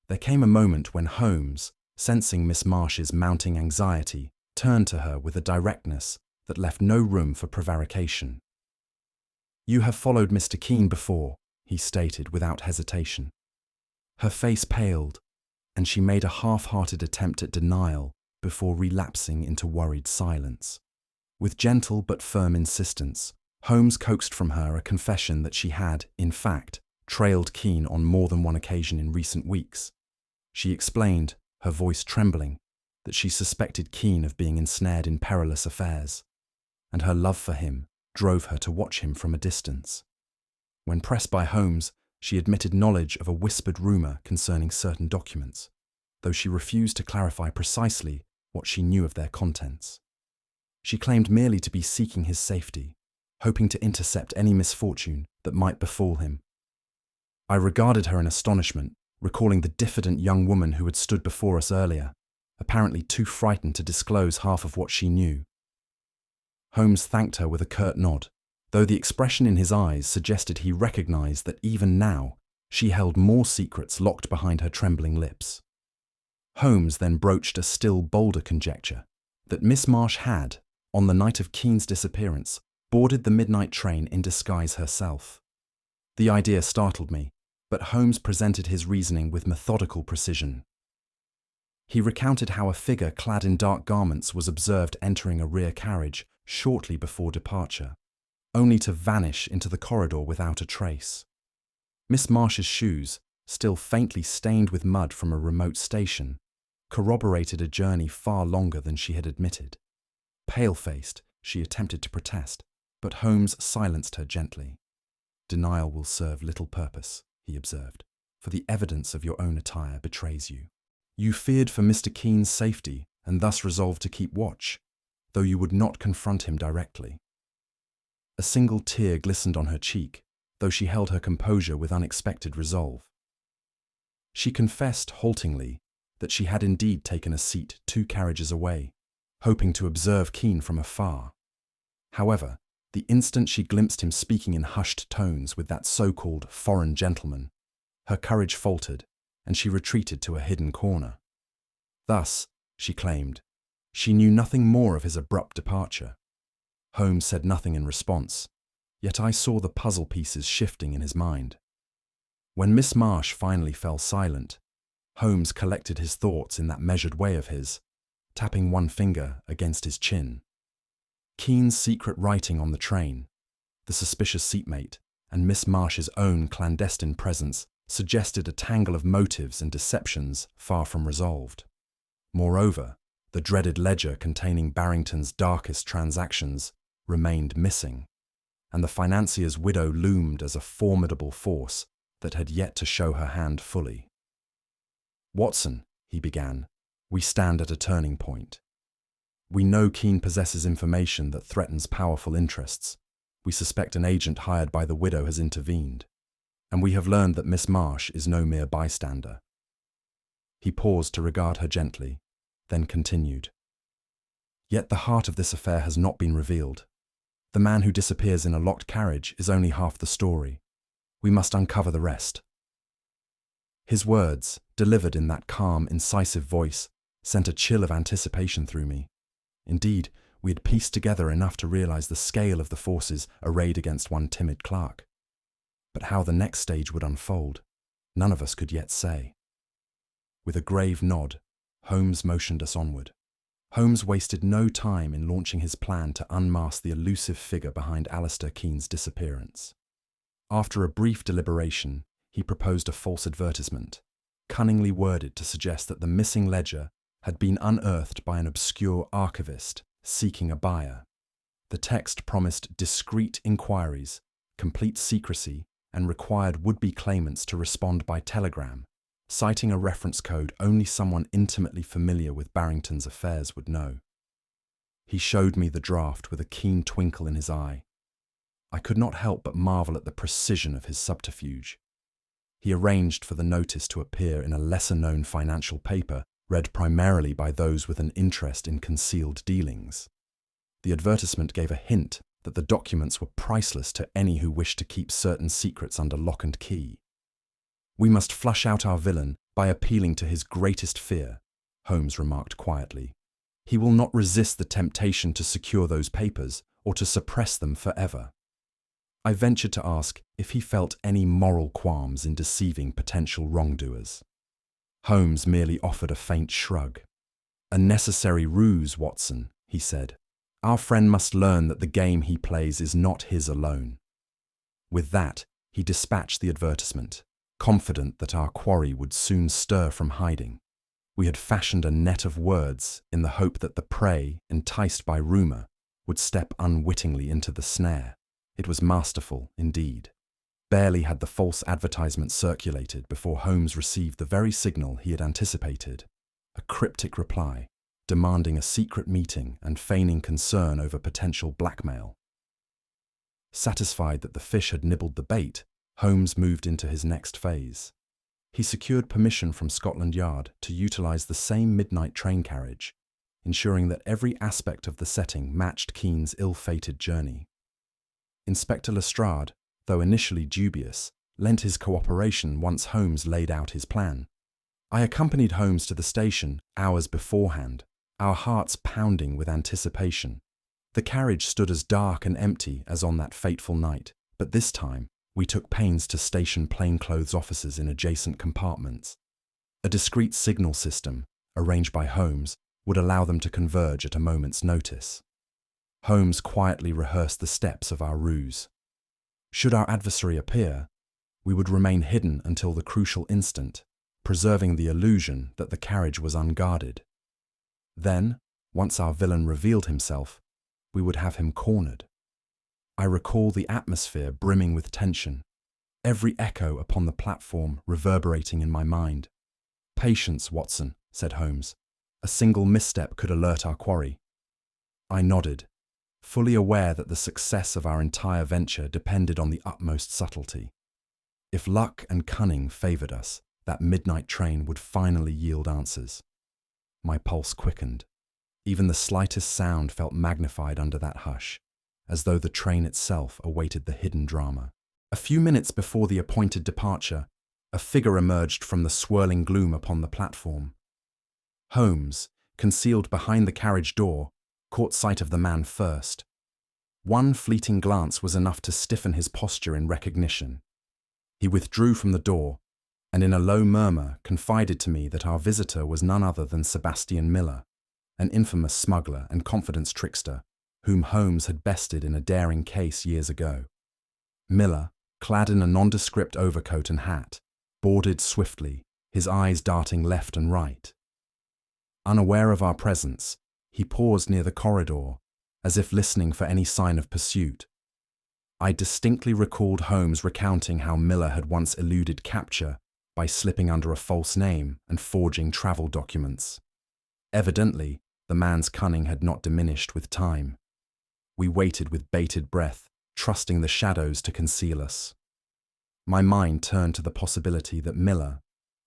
There came a moment when Holmes, sensing Miss Marsh's mounting anxiety, turned to her with a directness that left no room for prevarication. "You have followed Mr. Keane before," he stated without hesitation. Her face paled, and she made a half-hearted attempt at denial before relapsing into worried silence. With gentle but firm insistence, Holmes coaxed from her a confession that she had, in fact, trailed Keane on more than one occasion in recent weeks. She explained, her voice trembling, that she suspected Keane of being ensnared in perilous affairs, and her love for him drove her to watch him from a distance. When pressed by Holmes, she admitted knowledge of a whispered rumour concerning certain documents, though she refused to clarify precisely what she knew of their contents. She claimed merely to be seeking his safety, hoping to intercept any misfortune that might befall him. I regarded her in astonishment, recalling the diffident young woman who had stood before us earlier, apparently too frightened to disclose half of what she knew. Holmes thanked her with a curt nod, though the expression in his eyes suggested he recognized that even now she held more secrets locked behind her trembling lips. Holmes then broached a still bolder conjecture, that Miss Marsh had, on the night of Keane's disappearance, boarded the midnight train in disguise herself. The idea startled me, but Holmes presented his reasoning with methodical precision. He recounted how a figure clad in dark garments was observed entering a rear carriage shortly before departure, only to vanish into the corridor without a trace. Miss Marsh's shoes, still faintly stained with mud from a remote station, corroborated a journey far longer than she had admitted. Pale-faced, she attempted to protest, but Holmes silenced her gently. "Denial will serve little purpose," he observed, "for the evidence of your own attire betrays you. You feared for Mr. Keane's safety and thus resolved to keep watch, though you would not confront him directly." A single tear glistened on her cheek, though she held her composure with unexpected resolve. She confessed haltingly that she had indeed taken a seat 2 carriages away, hoping to observe Keane from afar. However, the instant she glimpsed him speaking in hushed tones with that so-called foreign gentleman, her courage faltered, and she retreated to a hidden corner. Thus, she claimed, she knew nothing more of his abrupt departure. Holmes said nothing in response, yet I saw the puzzle pieces shifting in his mind. When Miss Marsh finally fell silent, Holmes collected his thoughts in that measured way of his, tapping one finger against his chin. Keane's secret writing on the train, the suspicious seatmate, and Miss Marsh's own clandestine presence suggested a tangle of motives and deceptions far from resolved. Moreover, the dreaded ledger containing Barrington's darkest transactions remained missing, and the financier's widow loomed as a formidable force that had yet to show her hand fully. "Watson," he began, "we stand at a turning point. We know Keane possesses information that threatens powerful interests. We suspect an agent hired by the widow has intervened, and we have learned that Miss Marsh is no mere bystander." He paused to regard her gently, then continued. Yet the heart of this affair has not been revealed. The man who disappears in a locked carriage is only half the story. We must uncover the rest. His words, delivered in that calm, incisive voice, sent a chill of anticipation through me. Indeed, we had pieced together enough to realize the scale of the forces arrayed against one timid clerk. But how the next stage would unfold, none of us could yet say. With a grave nod, Holmes motioned us onward. Holmes wasted no time in launching his plan to unmask the elusive figure behind Alistair Keane's disappearance. After a brief deliberation, he proposed a false advertisement, cunningly worded to suggest that the missing ledger had been unearthed by an obscure archivist seeking a buyer. The text promised discreet inquiries, complete secrecy, and required would-be claimants to respond by telegram, citing a reference code only someone intimately familiar with Barrington's affairs would know. He showed me the draft with a keen twinkle in his eye. I could not help but marvel at the precision of his subterfuge. He arranged for the notice to appear in a lesser-known financial paper read primarily by those with an interest in concealed dealings. The advertisement gave a hint that the documents were priceless to any who wished to keep certain secrets under lock and key. "We must flush out our villain by appealing to his greatest fear," Holmes remarked quietly. "He will not resist the temptation to secure those papers or to suppress them forever." I ventured to ask if he felt any moral qualms in deceiving potential wrongdoers. Holmes merely offered a faint shrug. "A necessary ruse, Watson," he said. "Our friend must learn that the game he plays is not his alone." With that, he dispatched the advertisement, confident that our quarry would soon stir from hiding. We had fashioned a net of words in the hope that the prey, enticed by rumour, would step unwittingly into the snare. It was masterful indeed. Barely had the false advertisement circulated before Holmes received the very signal he had anticipated, a cryptic reply, demanding a secret meeting and feigning concern over potential blackmail. Satisfied that the fish had nibbled the bait, Holmes moved into his next phase. He secured permission from Scotland Yard to utilise the same midnight train carriage, ensuring that every aspect of the setting matched Keane's ill-fated journey. Inspector Lestrade, though initially dubious, lent his cooperation once Holmes laid out his plan. I accompanied Holmes to the station hours beforehand, our hearts pounding with anticipation. The carriage stood as dark and empty as on that fateful night, but this time we took pains to station plainclothes officers in adjacent compartments. A discreet signal system, arranged by Holmes, would allow them to converge at a moment's notice. Holmes quietly rehearsed the steps of our ruse. Should our adversary appear, we would remain hidden until the crucial instant, preserving the illusion that the carriage was unguarded. Then, once our villain revealed himself, we would have him cornered. I recall the atmosphere brimming with tension, every echo upon the platform reverberating in my mind. "Patience, Watson," said Holmes. "A single misstep could alert our quarry." I nodded, fully aware that the success of our entire venture depended on the utmost subtlety. If luck and cunning favoured us, that midnight train would finally yield answers. My pulse quickened. Even the slightest sound felt magnified under that hush, as though the train itself awaited the hidden drama. A few minutes before the appointed departure, a figure emerged from the swirling gloom upon the platform. Holmes, concealed behind the carriage door, caught sight of the man first. One fleeting glance was enough to stiffen his posture in recognition. He withdrew from the door, and in a low murmur confided to me that our visitor was none other than Sebastian Miller, an infamous smuggler and confidence trickster, whom Holmes had bested in a daring case years ago. Miller, clad in a nondescript overcoat and hat, boarded swiftly, his eyes darting left and right. Unaware of our presence, he paused near the corridor, as if listening for any sign of pursuit. I distinctly recalled Holmes recounting how Miller had once eluded capture by slipping under a false name and forging travel documents. Evidently, the man's cunning had not diminished with time. We waited with bated breath, trusting the shadows to conceal us. My mind turned to the possibility that Miller,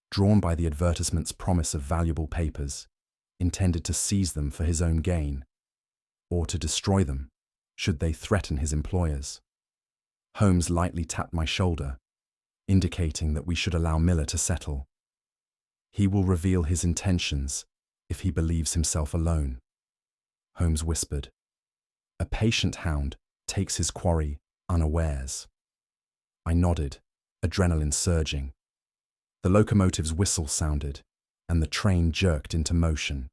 drawn by the advertisement's promise of valuable papers, intended to seize them for his own gain, or to destroy them, should they threaten his employers. Holmes lightly tapped my shoulder, indicating that we should allow Miller to settle. He will reveal his intentions if he believes himself alone, Holmes whispered. A patient hound takes his quarry unawares. I nodded, adrenaline surging. The locomotive's whistle sounded, and the train jerked into motion.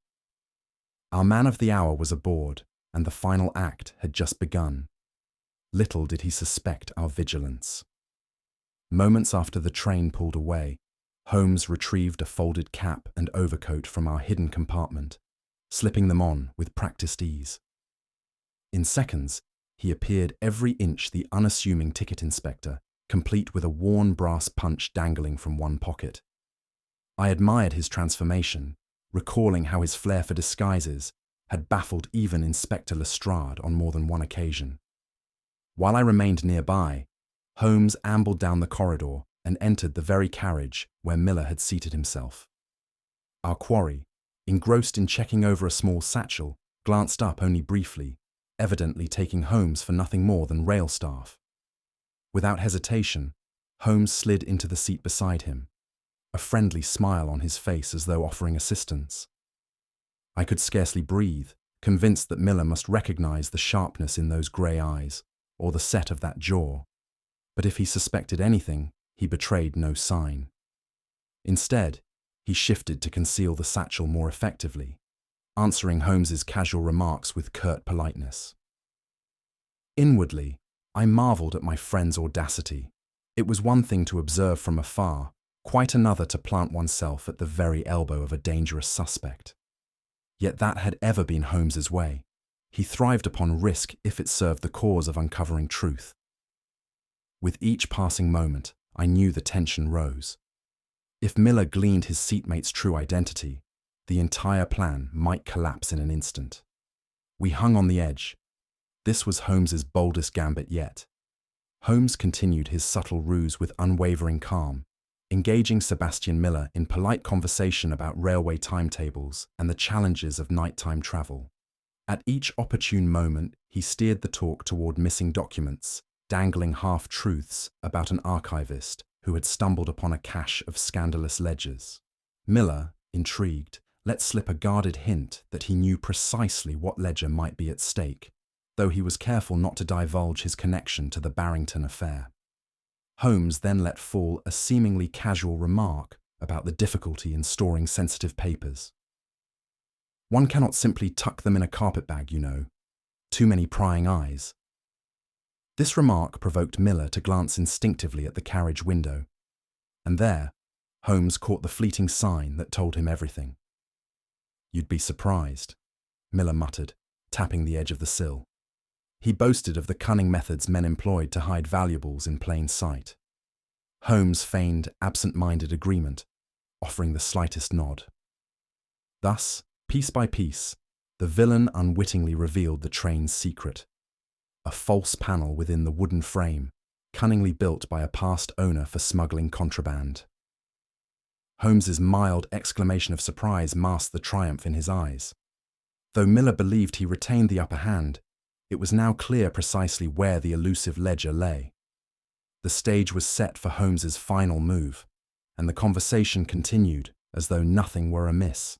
Our man of the hour was aboard, and the final act had just begun. Little did he suspect our vigilance. Moments after the train pulled away, Holmes retrieved a folded cap and overcoat from our hidden compartment, slipping them on with practiced ease. In seconds, he appeared every inch the unassuming ticket inspector, complete with a worn brass punch dangling from one pocket. I admired his transformation, recalling how his flair for disguises had baffled even Inspector Lestrade on more than one occasion. While I remained nearby, Holmes ambled down the corridor and entered the very carriage where Miller had seated himself. Our quarry, engrossed in checking over a small satchel, glanced up only briefly, evidently taking Holmes for nothing more than rail staff. Without hesitation, Holmes slid into the seat beside him, a friendly smile on his face as though offering assistance. I could scarcely breathe, convinced that Miller must recognize the sharpness in those grey eyes, or the set of that jaw. But if he suspected anything, he betrayed no sign. Instead, he shifted to conceal the satchel more effectively, answering Holmes's casual remarks with curt politeness. Inwardly, I marveled at my friend's audacity. It was one thing to observe from afar, quite another to plant oneself at the very elbow of a dangerous suspect. Yet that had ever been Holmes's way. He thrived upon risk if it served the cause of uncovering truth. With each passing moment, I knew the tension rose. If Miller gleaned his seatmate's true identity, the entire plan might collapse in an instant. We hung on the edge. This was Holmes's boldest gambit yet. Holmes continued his subtle ruse with unwavering calm, engaging Sebastian Miller in polite conversation about railway timetables and the challenges of nighttime travel. At each opportune moment, he steered the talk toward missing documents, dangling half-truths about an archivist who had stumbled upon a cache of scandalous ledgers. Miller, intrigued, let slip a guarded hint that he knew precisely what ledger might be at stake, though he was careful not to divulge his connection to the Barrington affair. Holmes then let fall a seemingly casual remark about the difficulty in storing sensitive papers. One cannot simply tuck them in a carpet bag, you know. Too many prying eyes. This remark provoked Miller to glance instinctively at the carriage window, and there, Holmes caught the fleeting sign that told him everything. You'd be surprised, Miller muttered, tapping the edge of the sill. He boasted of the cunning methods men employed to hide valuables in plain sight. Holmes feigned absent-minded agreement, offering the slightest nod. Thus, piece by piece, the villain unwittingly revealed the train's secret. A false panel within the wooden frame, cunningly built by a past owner for smuggling contraband. Holmes's mild exclamation of surprise masked the triumph in his eyes. Though Miller believed he retained the upper hand, it was now clear precisely where the elusive ledger lay. The stage was set for Holmes's final move, and the conversation continued as though nothing were amiss.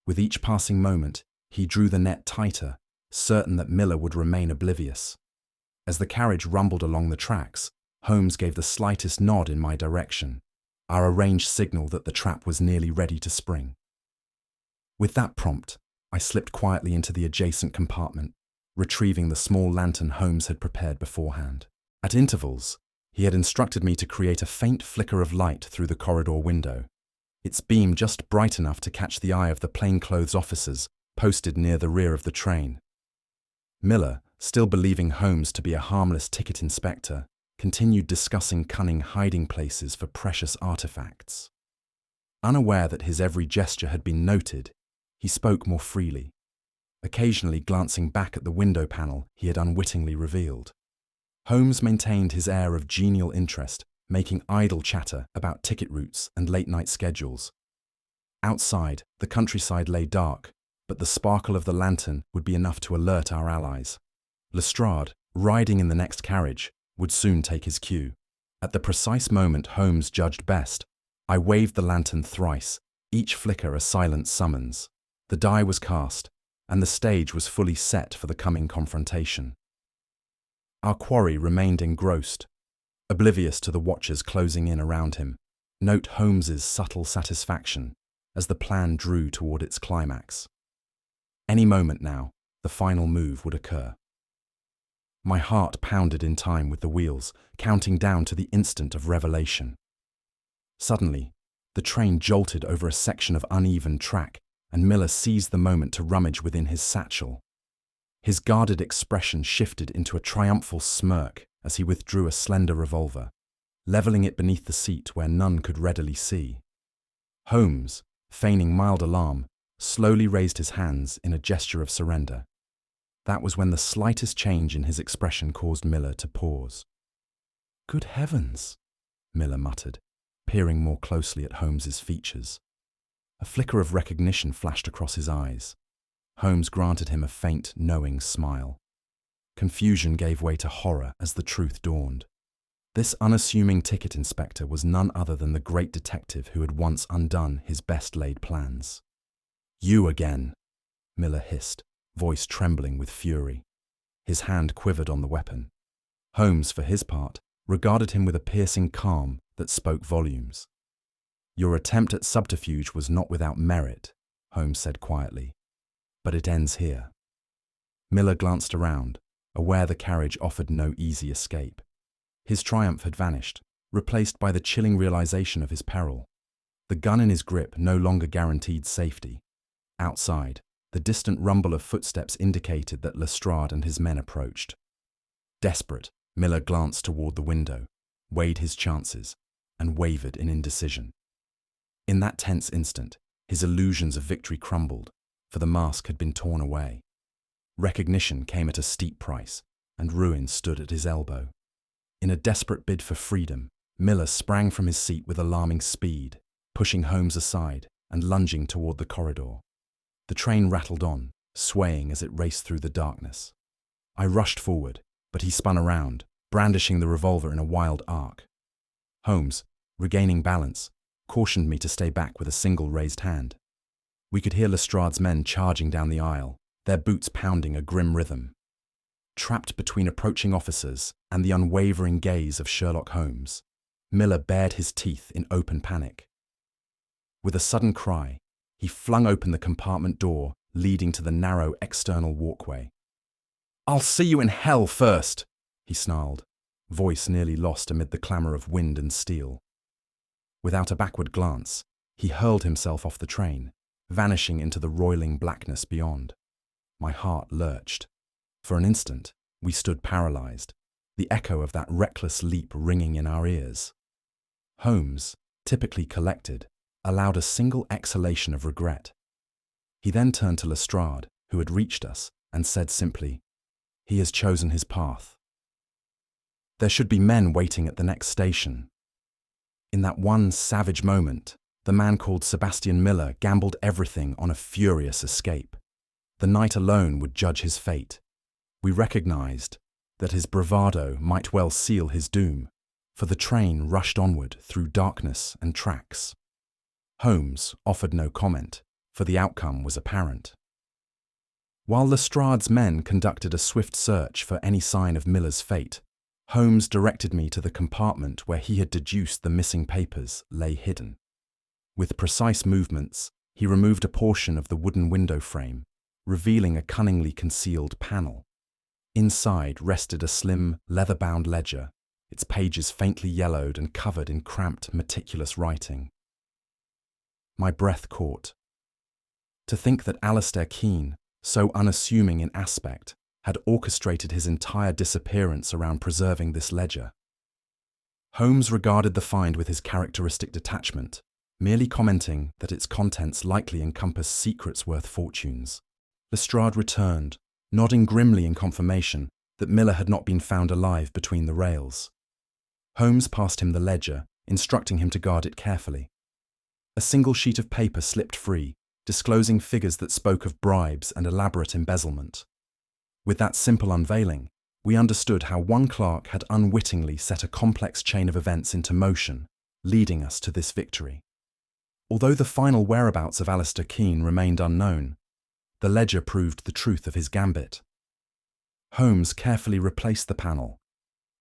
With each passing moment, he drew the net tighter, certain that Miller would remain oblivious. As the carriage rumbled along the tracks, Holmes gave the slightest nod in my direction, our arranged signal that the trap was nearly ready to spring. With that prompt, I slipped quietly into the adjacent compartment, retrieving the small lantern Holmes had prepared beforehand. At intervals, he had instructed me to create a faint flicker of light through the corridor window, its beam just bright enough to catch the eye of the plainclothes officers posted near the rear of the train. Miller, still believing Holmes to be a harmless ticket inspector, continued discussing cunning hiding places for precious artifacts. Unaware that his every gesture had been noted, he spoke more freely, occasionally glancing back at the window panel he had unwittingly revealed. Holmes maintained his air of genial interest, making idle chatter about ticket routes and late-night schedules. Outside, the countryside lay dark, but the sparkle of the lantern would be enough to alert our allies. Lestrade, riding in the next carriage, would soon take his cue. At the precise moment Holmes judged best, I waved the lantern thrice, each flicker a silent summons. The die was cast, and the stage was fully set for the coming confrontation. Our quarry remained engrossed, oblivious to the watchers closing in around him. Note Holmes's subtle satisfaction as the plan drew toward its climax. Any moment now, the final move would occur. My heart pounded in time with the wheels, counting down to the instant of revelation. Suddenly, the train jolted over a section of uneven track, and Miller seized the moment to rummage within his satchel. His guarded expression shifted into a triumphal smirk as he withdrew a slender revolver, leveling it beneath the seat where none could readily see. Holmes, feigning mild alarm, slowly raised his hands in a gesture of surrender. That was when the slightest change in his expression caused Miller to pause. "Good heavens," Miller muttered, peering more closely at Holmes's features. A flicker of recognition flashed across his eyes. Holmes granted him a faint, knowing smile. Confusion gave way to horror as the truth dawned. This unassuming ticket inspector was none other than the great detective who had once undone his best-laid plans. "You again," Miller hissed, voice trembling with fury. His hand quivered on the weapon. Holmes, for his part, regarded him with a piercing calm that spoke volumes. "Your attempt at subterfuge was not without merit," Holmes said quietly, "but it ends here." Miller glanced around, aware the carriage offered no easy escape. His triumph had vanished, replaced by the chilling realization of his peril. The gun in his grip no longer guaranteed safety. Outside, the distant rumble of footsteps indicated that Lestrade and his men approached. Desperate, Miller glanced toward the window, weighed his chances, and wavered in indecision. In that tense instant, his illusions of victory crumbled, for the mask had been torn away. Recognition came at a steep price, and ruin stood at his elbow. In a desperate bid for freedom, Miller sprang from his seat with alarming speed, pushing Holmes aside and lunging toward the corridor. The train rattled on, swaying as it raced through the darkness. I rushed forward, but he spun around, brandishing the revolver in a wild arc. Holmes, regaining balance, cautioned me to stay back with a single raised hand. We could hear Lestrade's men charging down the aisle, their boots pounding a grim rhythm. Trapped between approaching officers and the unwavering gaze of Sherlock Holmes, Miller bared his teeth in open panic. With a sudden cry, he flung open the compartment door leading to the narrow external walkway. "I'll see you in hell first," he snarled, voice nearly lost amid the clamour of wind and steel. Without a backward glance, he hurled himself off the train, vanishing into the roiling blackness beyond. My heart lurched. For an instant, we stood paralysed, the echo of that reckless leap ringing in our ears. Holmes, typically collected, allowed a single exhalation of regret. He then turned to Lestrade, who had reached us, and said simply, "He has chosen his path. There should be men waiting at the next station." In that one savage moment, the man called Sebastian Miller gambled everything on a furious escape. The night alone would judge his fate. We recognized that his bravado might well seal his doom, for the train rushed onward through darkness and tracks. Holmes offered no comment, for the outcome was apparent. While Lestrade's men conducted a swift search for any sign of Miller's fate, Holmes directed me to the compartment where he had deduced the missing papers lay hidden. With precise movements, he removed a portion of the wooden window frame, revealing a cunningly concealed panel. Inside rested a slim, leather-bound ledger, its pages faintly yellowed and covered in cramped, meticulous writing. My breath caught. To think that Alistair Keene, so unassuming in aspect, had orchestrated his entire disappearance around preserving this ledger. Holmes regarded the find with his characteristic detachment, merely commenting that its contents likely encompassed secrets worth fortunes. Lestrade returned, nodding grimly in confirmation that Miller had not been found alive between the rails. Holmes passed him the ledger, instructing him to guard it carefully. A single sheet of paper slipped free, disclosing figures that spoke of bribes and elaborate embezzlement. With that simple unveiling, we understood how one clerk had unwittingly set a complex chain of events into motion, leading us to this victory. Although the final whereabouts of Alistair Keene remained unknown, the ledger proved the truth of his gambit. Holmes carefully replaced the panel,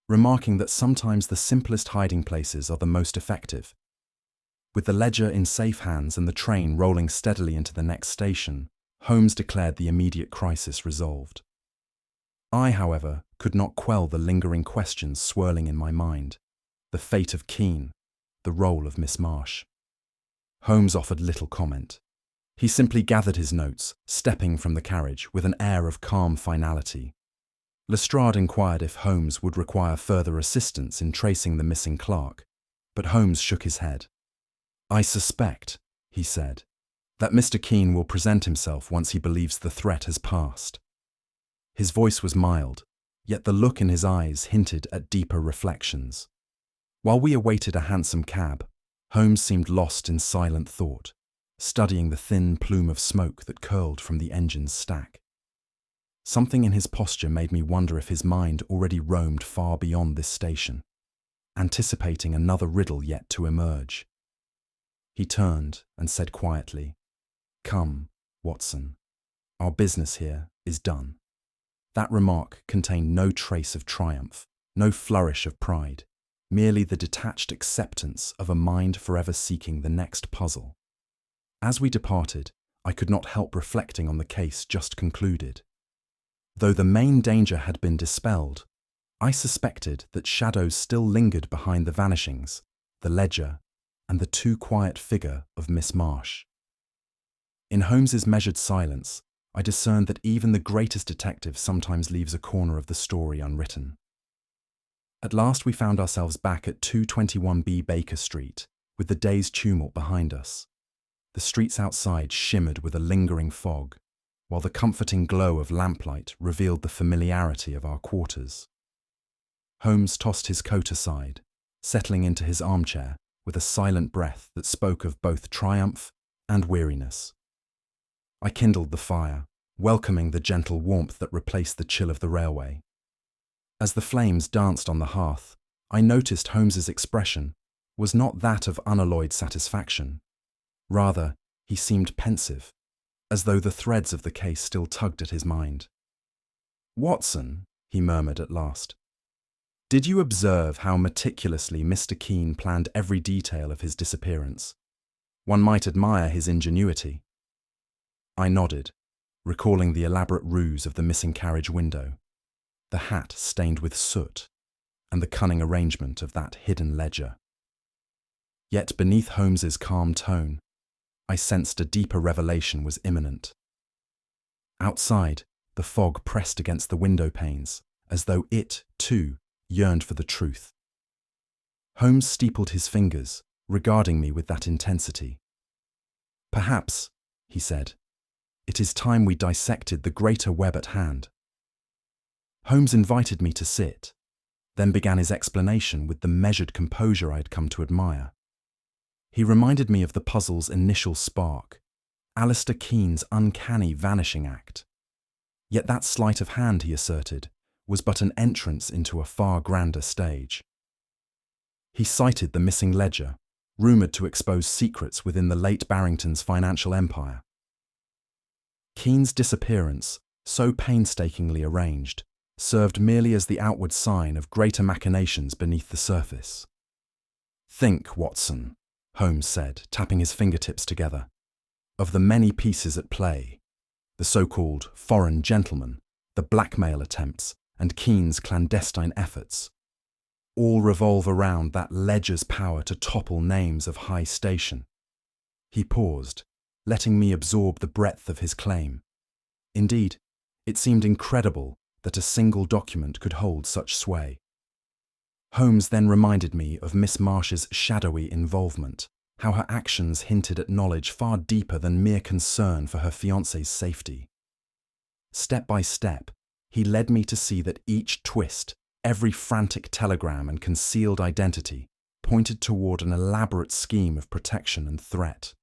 remarking that sometimes the simplest hiding places are the most effective. With the ledger in safe hands and the train rolling steadily into the next station, Holmes declared the immediate crisis resolved. I, however, could not quell the lingering questions swirling in my mind: the fate of Keene, the role of Miss Marsh. Holmes offered little comment. He simply gathered his notes, stepping from the carriage with an air of calm finality. Lestrade inquired if Holmes would require further assistance in tracing the missing clerk, but Holmes shook his head. "I suspect," he said, "that Mr. Keene will present himself once he believes the threat has passed." His voice was mild, yet the look in his eyes hinted at deeper reflections. While we awaited a hansom cab, Holmes seemed lost in silent thought, studying the thin plume of smoke that curled from the engine's stack. Something in his posture made me wonder if his mind already roamed far beyond this station, anticipating another riddle yet to emerge. He turned and said quietly, "Come, Watson, our business here is done." That remark contained no trace of triumph, no flourish of pride, merely the detached acceptance of a mind forever seeking the next puzzle. As we departed, I could not help reflecting on the case just concluded. Though the main danger had been dispelled, I suspected that shadows still lingered behind the vanishings, the ledger, and the too quiet figure of Miss Marsh. In Holmes's measured silence, I discerned that even the greatest detective sometimes leaves a corner of the story unwritten. At last we found ourselves back at 221B Baker Street, with the day's tumult behind us. The streets outside shimmered with a lingering fog, while the comforting glow of lamplight revealed the familiarity of our quarters. Holmes tossed his coat aside, settling into his armchair with a silent breath that spoke of both triumph and weariness. I kindled the fire, welcoming the gentle warmth that replaced the chill of the railway. As the flames danced on the hearth, I noticed Holmes's expression was not that of unalloyed satisfaction. Rather, he seemed pensive, as though the threads of the case still tugged at his mind. "Watson," he murmured at last, "did you observe how meticulously Mr. Keene planned every detail of his disappearance? One might admire his ingenuity." I nodded, recalling the elaborate ruse of the missing carriage window, the hat stained with soot, and the cunning arrangement of that hidden ledger. Yet beneath Holmes's calm tone, I sensed a deeper revelation was imminent. Outside, the fog pressed against the window panes, as though it, too, yearned for the truth. Holmes steepled his fingers, regarding me with that intensity. "Perhaps," he said, "it is time we dissected the greater web at hand." Holmes invited me to sit, then began his explanation with the measured composure I had come to admire. He reminded me of the puzzle's initial spark, Alistair Keene's uncanny vanishing act. Yet that sleight of hand, he asserted, was but an entrance into a far grander stage. He cited the missing ledger, rumoured to expose secrets within the late Barrington's financial empire. Keene's disappearance, so painstakingly arranged, served merely as the outward sign of greater machinations beneath the surface. "Think, Watson," Holmes said, tapping his fingertips together, "of the many pieces at play, the so-called foreign gentleman, the blackmail attempts, and Keene's clandestine efforts. All revolve around that ledger's power to topple names of high station." He paused, letting me absorb the breadth of his claim. Indeed, it seemed incredible that a single document could hold such sway. Holmes then reminded me of Miss Marsh's shadowy involvement, how her actions hinted at knowledge far deeper than mere concern for her fiancé's safety. Step by step, he led me to see that each twist, every frantic telegram and concealed identity pointed toward an elaborate scheme of protection and threat.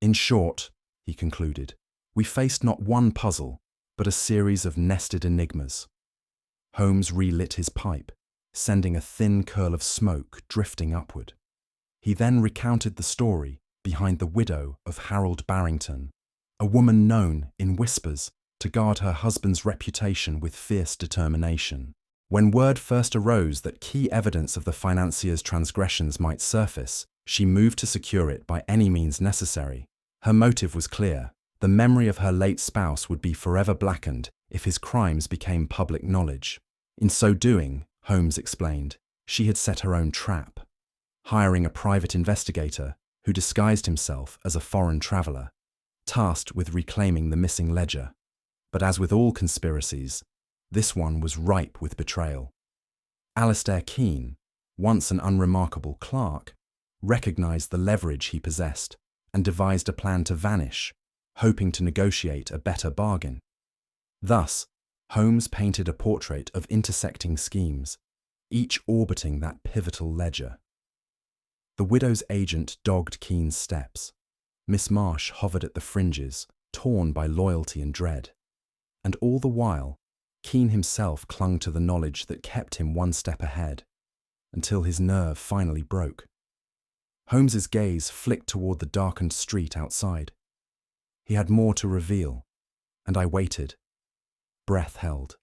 In short, he concluded. We faced not one puzzle, but a series of nested enigmas. Holmes relit his pipe, sending a thin curl of smoke drifting upward. He then recounted the story behind the widow of Harold Barrington, a woman known, in whispers, to guard her husband's reputation with fierce determination. When word first arose that key evidence of the financier's transgressions might surface, she moved to secure it by any means necessary. Her motive was clear. The memory of her late spouse would be forever blackened if his crimes became public knowledge. In so doing, Holmes explained, she had set her own trap, hiring a private investigator who disguised himself as a foreign traveller, tasked with reclaiming the missing ledger. But as with all conspiracies, this one was ripe with betrayal. Alistair Keene, once an unremarkable clerk, recognised the leverage he possessed and devised a plan to vanish, hoping to negotiate a better bargain. Thus, Holmes painted a portrait of intersecting schemes, each orbiting that pivotal ledger. The widow's agent dogged Keene's steps. Miss Marsh hovered at the fringes, torn by loyalty and dread. And all the while, Keene himself clung to the knowledge that kept him one step ahead, until his nerve finally broke. Holmes's gaze flicked toward the darkened street outside. He had more to reveal, and I waited, breath held.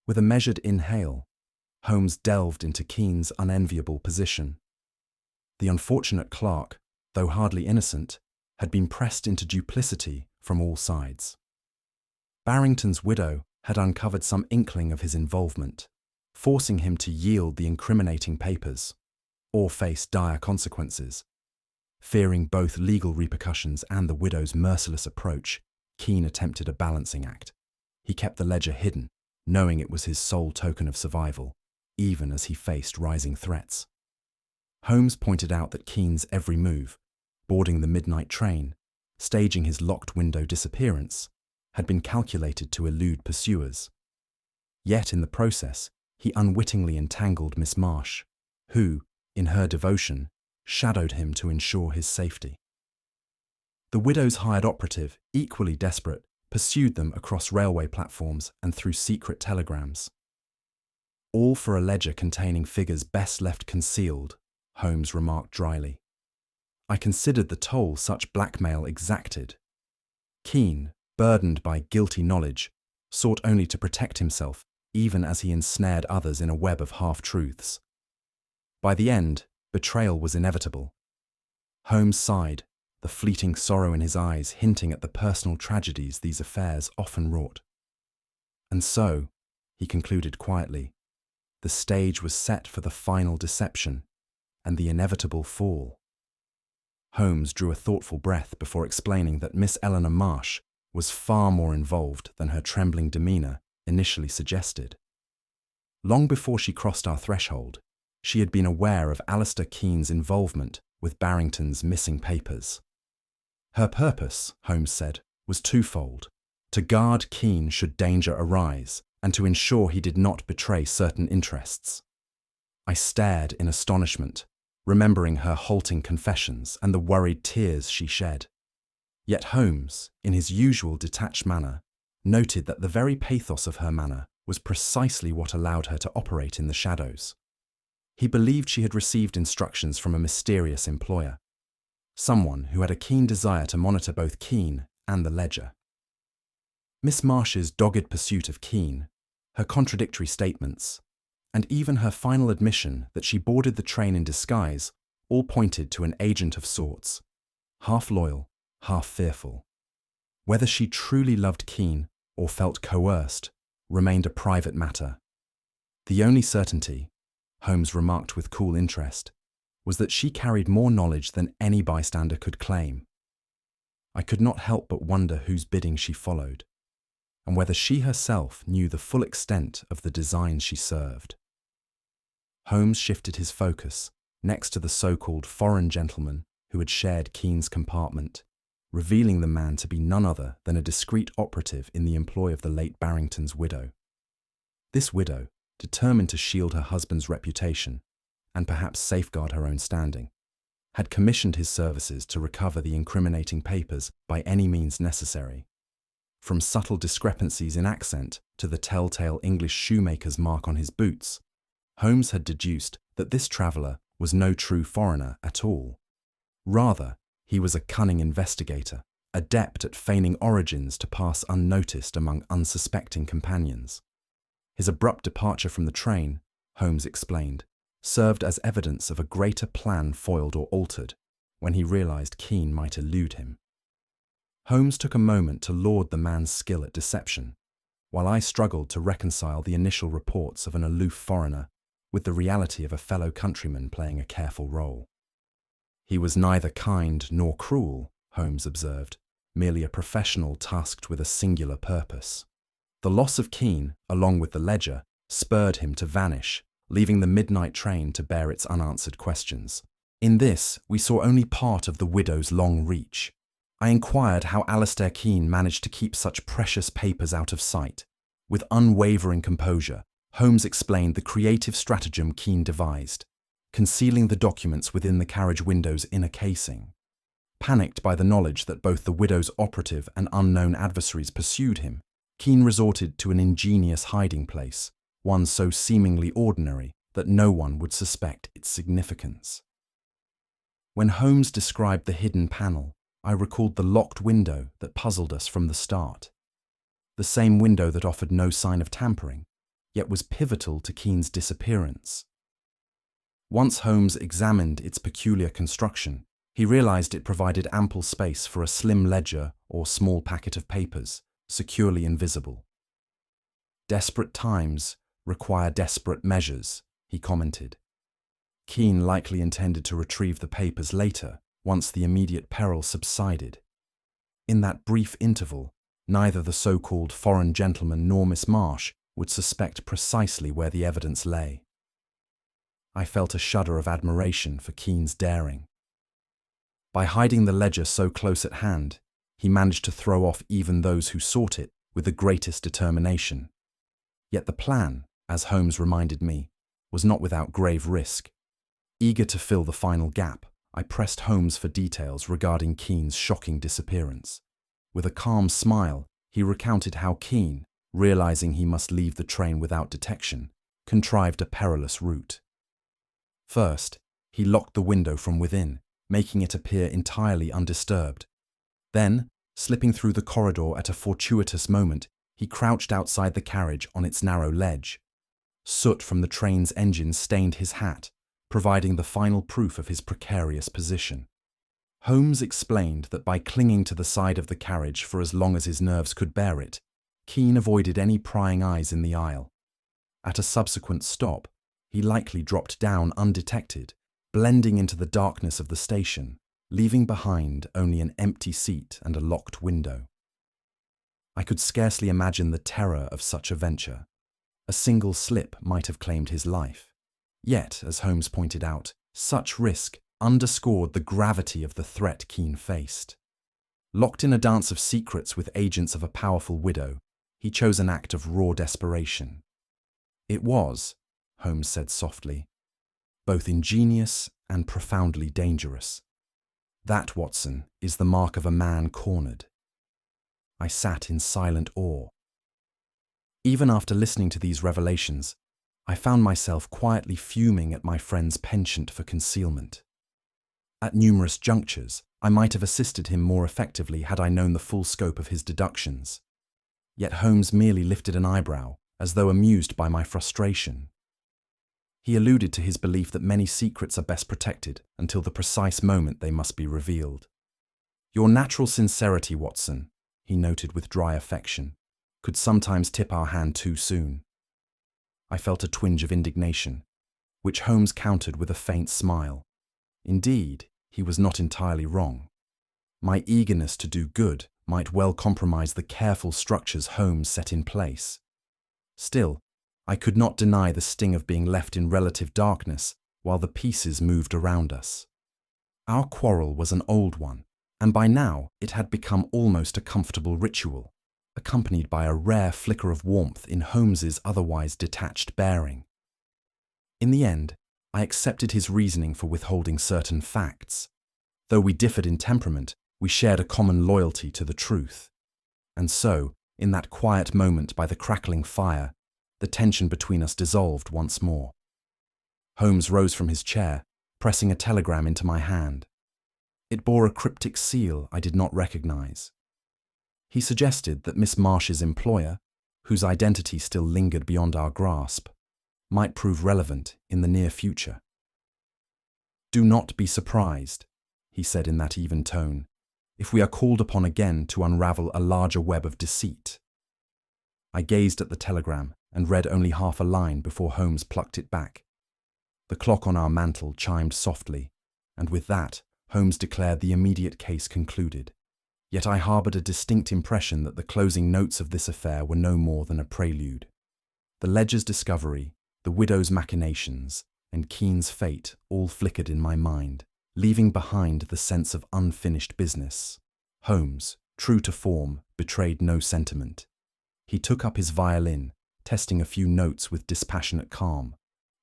With a measured inhale, Holmes delved into Keene's unenviable position. The unfortunate clerk, though hardly innocent, had been pressed into duplicity from all sides. Barrington's widow had uncovered some inkling of his involvement, forcing him to yield the incriminating papers, or face dire consequences. Fearing both legal repercussions and the widow's merciless approach, Keene attempted a balancing act. He kept the ledger hidden, knowing it was his sole token of survival, even as he faced rising threats. Holmes pointed out that Keene's every move, boarding the midnight train, staging his locked window disappearance, had been calculated to elude pursuers. Yet in the process, he unwittingly entangled Miss Marsh, who, in her devotion, shadowed him to ensure his safety. The widow's hired operative, equally desperate, pursued them across railway platforms and through secret telegrams. All for a ledger containing figures best left concealed, Holmes remarked dryly. I considered the toll such blackmail exacted. Keene, burdened by guilty knowledge, sought only to protect himself, even as he ensnared others in a web of half-truths. By the end, betrayal was inevitable. Holmes sighed, the fleeting sorrow in his eyes hinting at the personal tragedies these affairs often wrought. And so, he concluded quietly, the stage was set for the final deception and the inevitable fall. Holmes drew a thoughtful breath before explaining that Miss Eleanor Marsh was far more involved than her trembling demeanour initially suggested. Long before she crossed our threshold, she had been aware of Alistair Keene's involvement with Barrington's missing papers. Her purpose, Holmes said, was twofold: to guard Keene should danger arise, and to ensure he did not betray certain interests. I stared in astonishment, remembering her halting confessions and the worried tears she shed. Yet Holmes, in his usual detached manner, noted that the very pathos of her manner was precisely what allowed her to operate in the shadows. He believed she had received instructions from a mysterious employer, someone who had a keen desire to monitor both Keene and the ledger. Miss Marsh's dogged pursuit of Keene, her contradictory statements, and even her final admission that she boarded the train in disguise all pointed to an agent of sorts, half loyal, half fearful. Whether she truly loved Keene or felt coerced remained a private matter. The only certainty, Holmes remarked with cool interest, was that she carried more knowledge than any bystander could claim. I could not help but wonder whose bidding she followed, and whether she herself knew the full extent of the designs she served. Holmes shifted his focus next to the so-called foreign gentleman who had shared Keene's compartment, revealing the man to be none other than a discreet operative in the employ of the late Barrington's widow. This widow, determined to shield her husband's reputation, and perhaps safeguard her own standing, had commissioned his services to recover the incriminating papers by any means necessary. From subtle discrepancies in accent to the telltale English shoemaker's mark on his boots, Holmes had deduced that this traveller was no true foreigner at all. Rather, he was a cunning investigator, adept at feigning origins to pass unnoticed among unsuspecting companions. His abrupt departure from the train, Holmes explained, served as evidence of a greater plan foiled or altered when he realized Keane might elude him. Holmes took a moment to laud the man's skill at deception, while I struggled to reconcile the initial reports of an aloof foreigner with the reality of a fellow countryman playing a careful role. He was neither kind nor cruel, Holmes observed, merely a professional tasked with a singular purpose. The loss of Keane, along with the ledger, spurred him to vanish, leaving the midnight train to bear its unanswered questions. In this, we saw only part of the widow's long reach. I inquired how Alistair Keane managed to keep such precious papers out of sight. With unwavering composure, Holmes explained the creative stratagem Keane devised, concealing the documents within the carriage window's inner casing. Panicked by the knowledge that both the widow's operative and unknown adversaries pursued him, Keane resorted to an ingenious hiding place, one so seemingly ordinary that no one would suspect its significance. When Holmes described the hidden panel, I recalled the locked window that puzzled us from the start. The same window that offered no sign of tampering, yet was pivotal to Keane's disappearance. Once Holmes examined its peculiar construction, he realized it provided ample space for a slim ledger or small packet of papers, securely invisible. "Desperate times require desperate measures," he commented. Keane likely intended to retrieve the papers later, once the immediate peril subsided. In that brief interval, neither the so-called foreign gentleman nor Miss Marsh would suspect precisely where the evidence lay. I felt a shudder of admiration for Keane's daring. By hiding the ledger so close at hand, he managed to throw off even those who sought it with the greatest determination. Yet the plan, as Holmes reminded me, was not without grave risk. Eager to fill the final gap, I pressed Holmes for details regarding Keane's shocking disappearance. With a calm smile, he recounted how Keane, realizing he must leave the train without detection, contrived a perilous route. First, he locked the window from within, making it appear entirely undisturbed. Then, slipping through the corridor at a fortuitous moment, he crouched outside the carriage on its narrow ledge. Soot from the train's engine stained his hat, providing the final proof of his precarious position. Holmes explained that by clinging to the side of the carriage for as long as his nerves could bear it, Keane avoided any prying eyes in the aisle. At a subsequent stop, he likely dropped down undetected, blending into the darkness of the station, leaving behind only an empty seat and a locked window. I could scarcely imagine the terror of such a venture. A single slip might have claimed his life. Yet, as Holmes pointed out, such risk underscored the gravity of the threat Keane faced. Locked in a dance of secrets with agents of a powerful widow, he chose an act of raw desperation. It was, Holmes said softly, both ingenious and profoundly dangerous. That, Watson, is the mark of a man cornered. I sat in silent awe. Even after listening to these revelations, I found myself quietly fuming at my friend's penchant for concealment. At numerous junctures, I might have assisted him more effectively had I known the full scope of his deductions. Yet Holmes merely lifted an eyebrow, as though amused by my frustration. He alluded to his belief that many secrets are best protected until the precise moment they must be revealed. "Your natural sincerity, Watson," he noted with dry affection, "could sometimes tip our hand too soon." I felt a twinge of indignation, which Holmes countered with a faint smile. Indeed, he was not entirely wrong. My eagerness to do good might well compromise the careful structures Holmes set in place. Still, I could not deny the sting of being left in relative darkness while the pieces moved around us. Our quarrel was an old one, and by now it had become almost a comfortable ritual, accompanied by a rare flicker of warmth in Holmes's otherwise detached bearing. In the end, I accepted his reasoning for withholding certain facts. Though we differed in temperament, we shared a common loyalty to the truth. And so, in that quiet moment by the crackling fire, the tension between us dissolved once more. Holmes rose from his chair, pressing a telegram into my hand. It bore a cryptic seal I did not recognize. He suggested that Miss Marsh's employer, whose identity still lingered beyond our grasp, might prove relevant in the near future. "Do not be surprised," he said in that even tone, "if we are called upon again to unravel a larger web of deceit." I gazed at the telegram and read only half a line before Holmes plucked it back. The clock on our mantel chimed softly, and with that, Holmes declared the immediate case concluded. Yet I harboured a distinct impression that the closing notes of this affair were no more than a prelude. The ledger's discovery, the widow's machinations, and Keen's fate all flickered in my mind, leaving behind the sense of unfinished business. Holmes, true to form, betrayed no sentiment. He took up his violin, testing a few notes with dispassionate calm.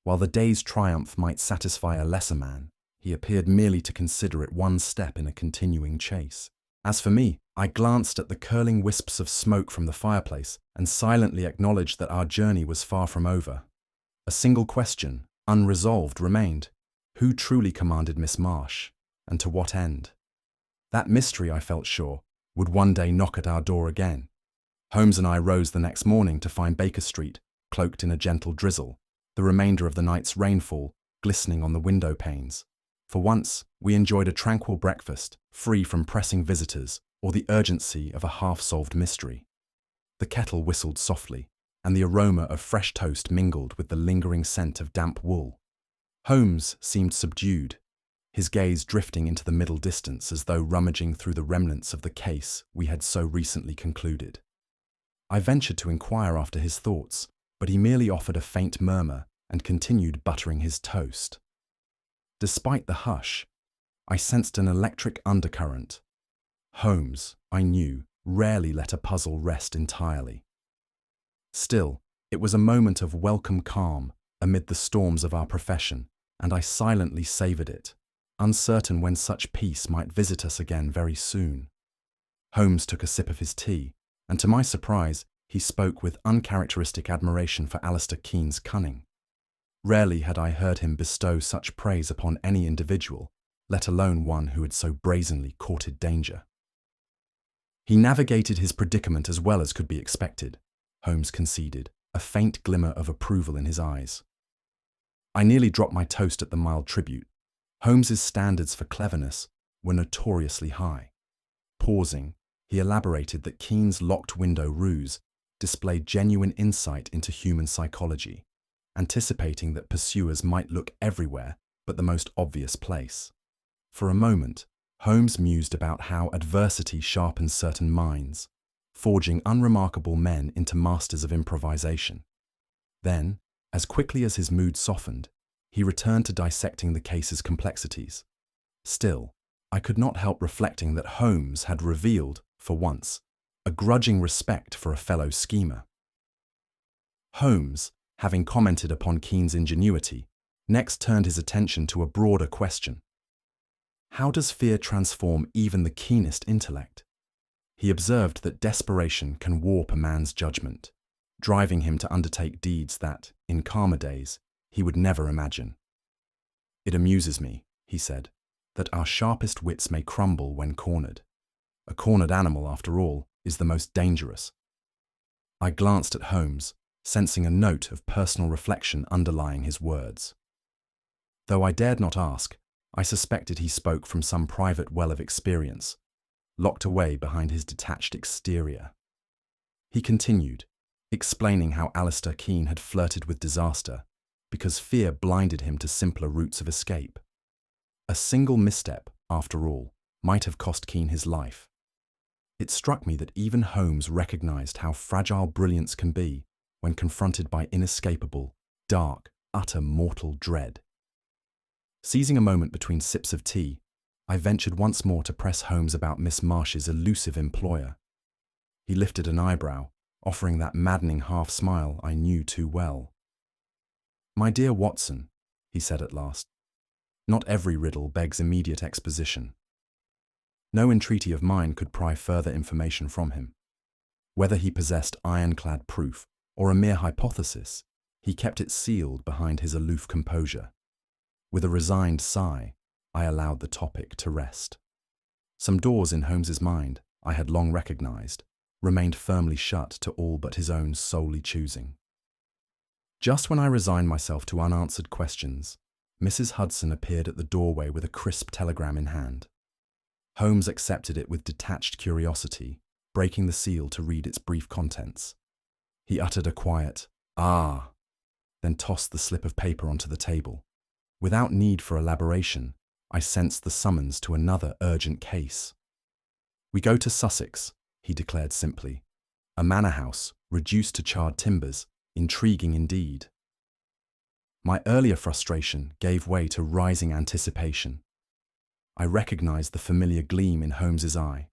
While the day's triumph might satisfy a lesser man, he appeared merely to consider it one step in a continuing chase. As for me, I glanced at the curling wisps of smoke from the fireplace and silently acknowledged that our journey was far from over. A single question, unresolved, remained. Who truly commanded Miss Marsh, and to what end? That mystery, I felt sure, would one day knock at our door again. Holmes and I rose the next morning to find Baker Street, cloaked in a gentle drizzle, the remainder of the night's rainfall glistening on the window panes. For once, we enjoyed a tranquil breakfast, free from pressing visitors or the urgency of a half-solved mystery. The kettle whistled softly, and the aroma of fresh toast mingled with the lingering scent of damp wool. Holmes seemed subdued, his gaze drifting into the middle distance as though rummaging through the remnants of the case we had so recently concluded. I ventured to inquire after his thoughts, but he merely offered a faint murmur and continued buttering his toast. Despite the hush, I sensed an electric undercurrent. Holmes, I knew, rarely let a puzzle rest entirely. Still, it was a moment of welcome calm amid the storms of our profession, and I silently savoured it, uncertain when such peace might visit us again very soon. Holmes took a sip of his tea, and to my surprise, he spoke with uncharacteristic admiration for Alistair Keen's cunning. Rarely had I heard him bestow such praise upon any individual, let alone one who had so brazenly courted danger. He navigated his predicament as well as could be expected, Holmes conceded, a faint glimmer of approval in his eyes. I nearly dropped my toast at the mild tribute. Holmes's standards for cleverness were notoriously high. Pausing, he elaborated that Keen's locked window ruse displayed genuine insight into human psychology, anticipating that pursuers might look everywhere but the most obvious place. For a moment, Holmes mused about how adversity sharpens certain minds, forging unremarkable men into masters of improvisation. Then, as quickly as his mood softened, he returned to dissecting the case's complexities. Still, I could not help reflecting that Holmes had revealed, for once, a grudging respect for a fellow schemer. Holmes, having commented upon Keen's ingenuity, next turned his attention to a broader question. How does fear transform even the keenest intellect? He observed that desperation can warp a man's judgment, driving him to undertake deeds that, in calmer days, he would never imagine. It amuses me, he said, that our sharpest wits may crumble when cornered. A cornered animal, after all, is the most dangerous. I glanced at Holmes, sensing a note of personal reflection underlying his words. Though I dared not ask, I suspected he spoke from some private well of experience, locked away behind his detached exterior. He continued, explaining how Alistair Keen had flirted with disaster because fear blinded him to simpler routes of escape. A single misstep, after all, might have cost Keen his life. It struck me that even Holmes recognized how fragile brilliance can be when confronted by inescapable, dark, utter mortal dread. Seizing a moment between sips of tea, I ventured once more to press Holmes about Miss Marsh's elusive employer. He lifted an eyebrow, offering that maddening half-smile I knew too well. "My dear Watson," he said at last. Not every riddle begs immediate exposition. No entreaty of mine could pry further information from him. Whether he possessed ironclad proof or a mere hypothesis, he kept it sealed behind his aloof composure. With a resigned sigh, I allowed the topic to rest. Some doors in Holmes's mind, I had long recognized, remained firmly shut to all but his own solely choosing. Just when I resigned myself to unanswered questions, Mrs. Hudson appeared at the doorway with a crisp telegram in hand. Holmes accepted it with detached curiosity, breaking the seal to read its brief contents. He uttered a quiet, "Ah," then tossed the slip of paper onto the table. Without need for elaboration, I sensed the summons to another urgent case. "We go to Sussex," he declared simply. "A manor house, reduced to charred timbers, intriguing indeed." My earlier frustration gave way to rising anticipation. I recognized the familiar gleam in Holmes's eye.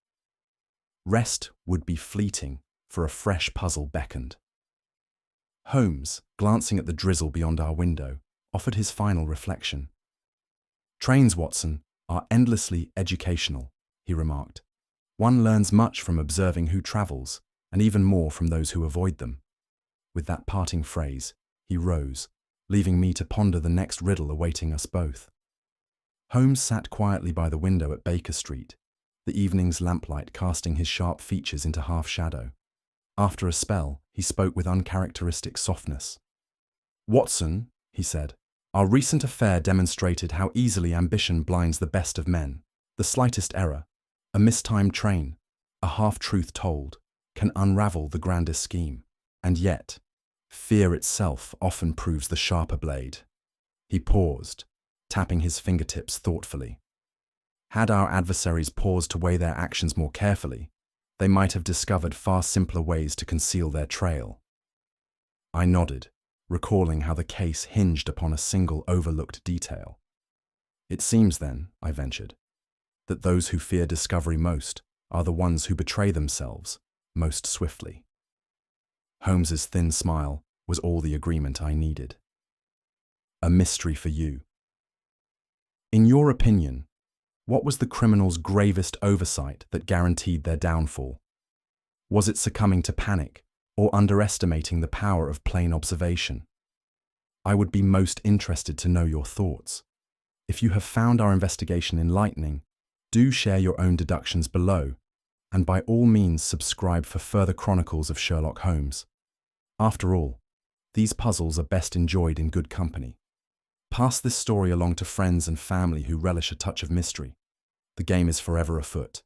Rest would be fleeting, for a fresh puzzle beckoned. Holmes, glancing at the drizzle beyond our window, offered his final reflection. "Trains, Watson, are endlessly educational," he remarked. "One learns much from observing who travels, and even more from those who avoid them." With that parting phrase, he rose, leaving me to ponder the next riddle awaiting us both. Holmes sat quietly by the window at Baker Street, the evening's lamplight casting his sharp features into half-shadow. After a spell, he spoke with uncharacteristic softness. "Watson," he said, "our recent affair demonstrated how easily ambition blinds the best of men. The slightest error, a mistimed train, a half-truth told, can unravel the grandest scheme. And yet, fear itself often proves the sharper blade." He paused, tapping his fingertips thoughtfully. Had our adversaries paused to weigh their actions more carefully, they might have discovered far simpler ways to conceal their trail. I nodded, recalling how the case hinged upon a single overlooked detail. "It seems then," I ventured, "that those who fear discovery most are the ones who betray themselves most swiftly." Holmes's thin smile was all the agreement I needed. "A mystery for you. In your opinion, what was the criminal's gravest oversight that guaranteed their downfall? Was it succumbing to panic or underestimating the power of plain observation? I would be most interested to know your thoughts. If you have found our investigation enlightening, do share your own deductions below, and by all means subscribe for further chronicles of Sherlock Holmes. After all, these puzzles are best enjoyed in good company. Pass this story along to friends and family who relish a touch of mystery. The game is forever afoot.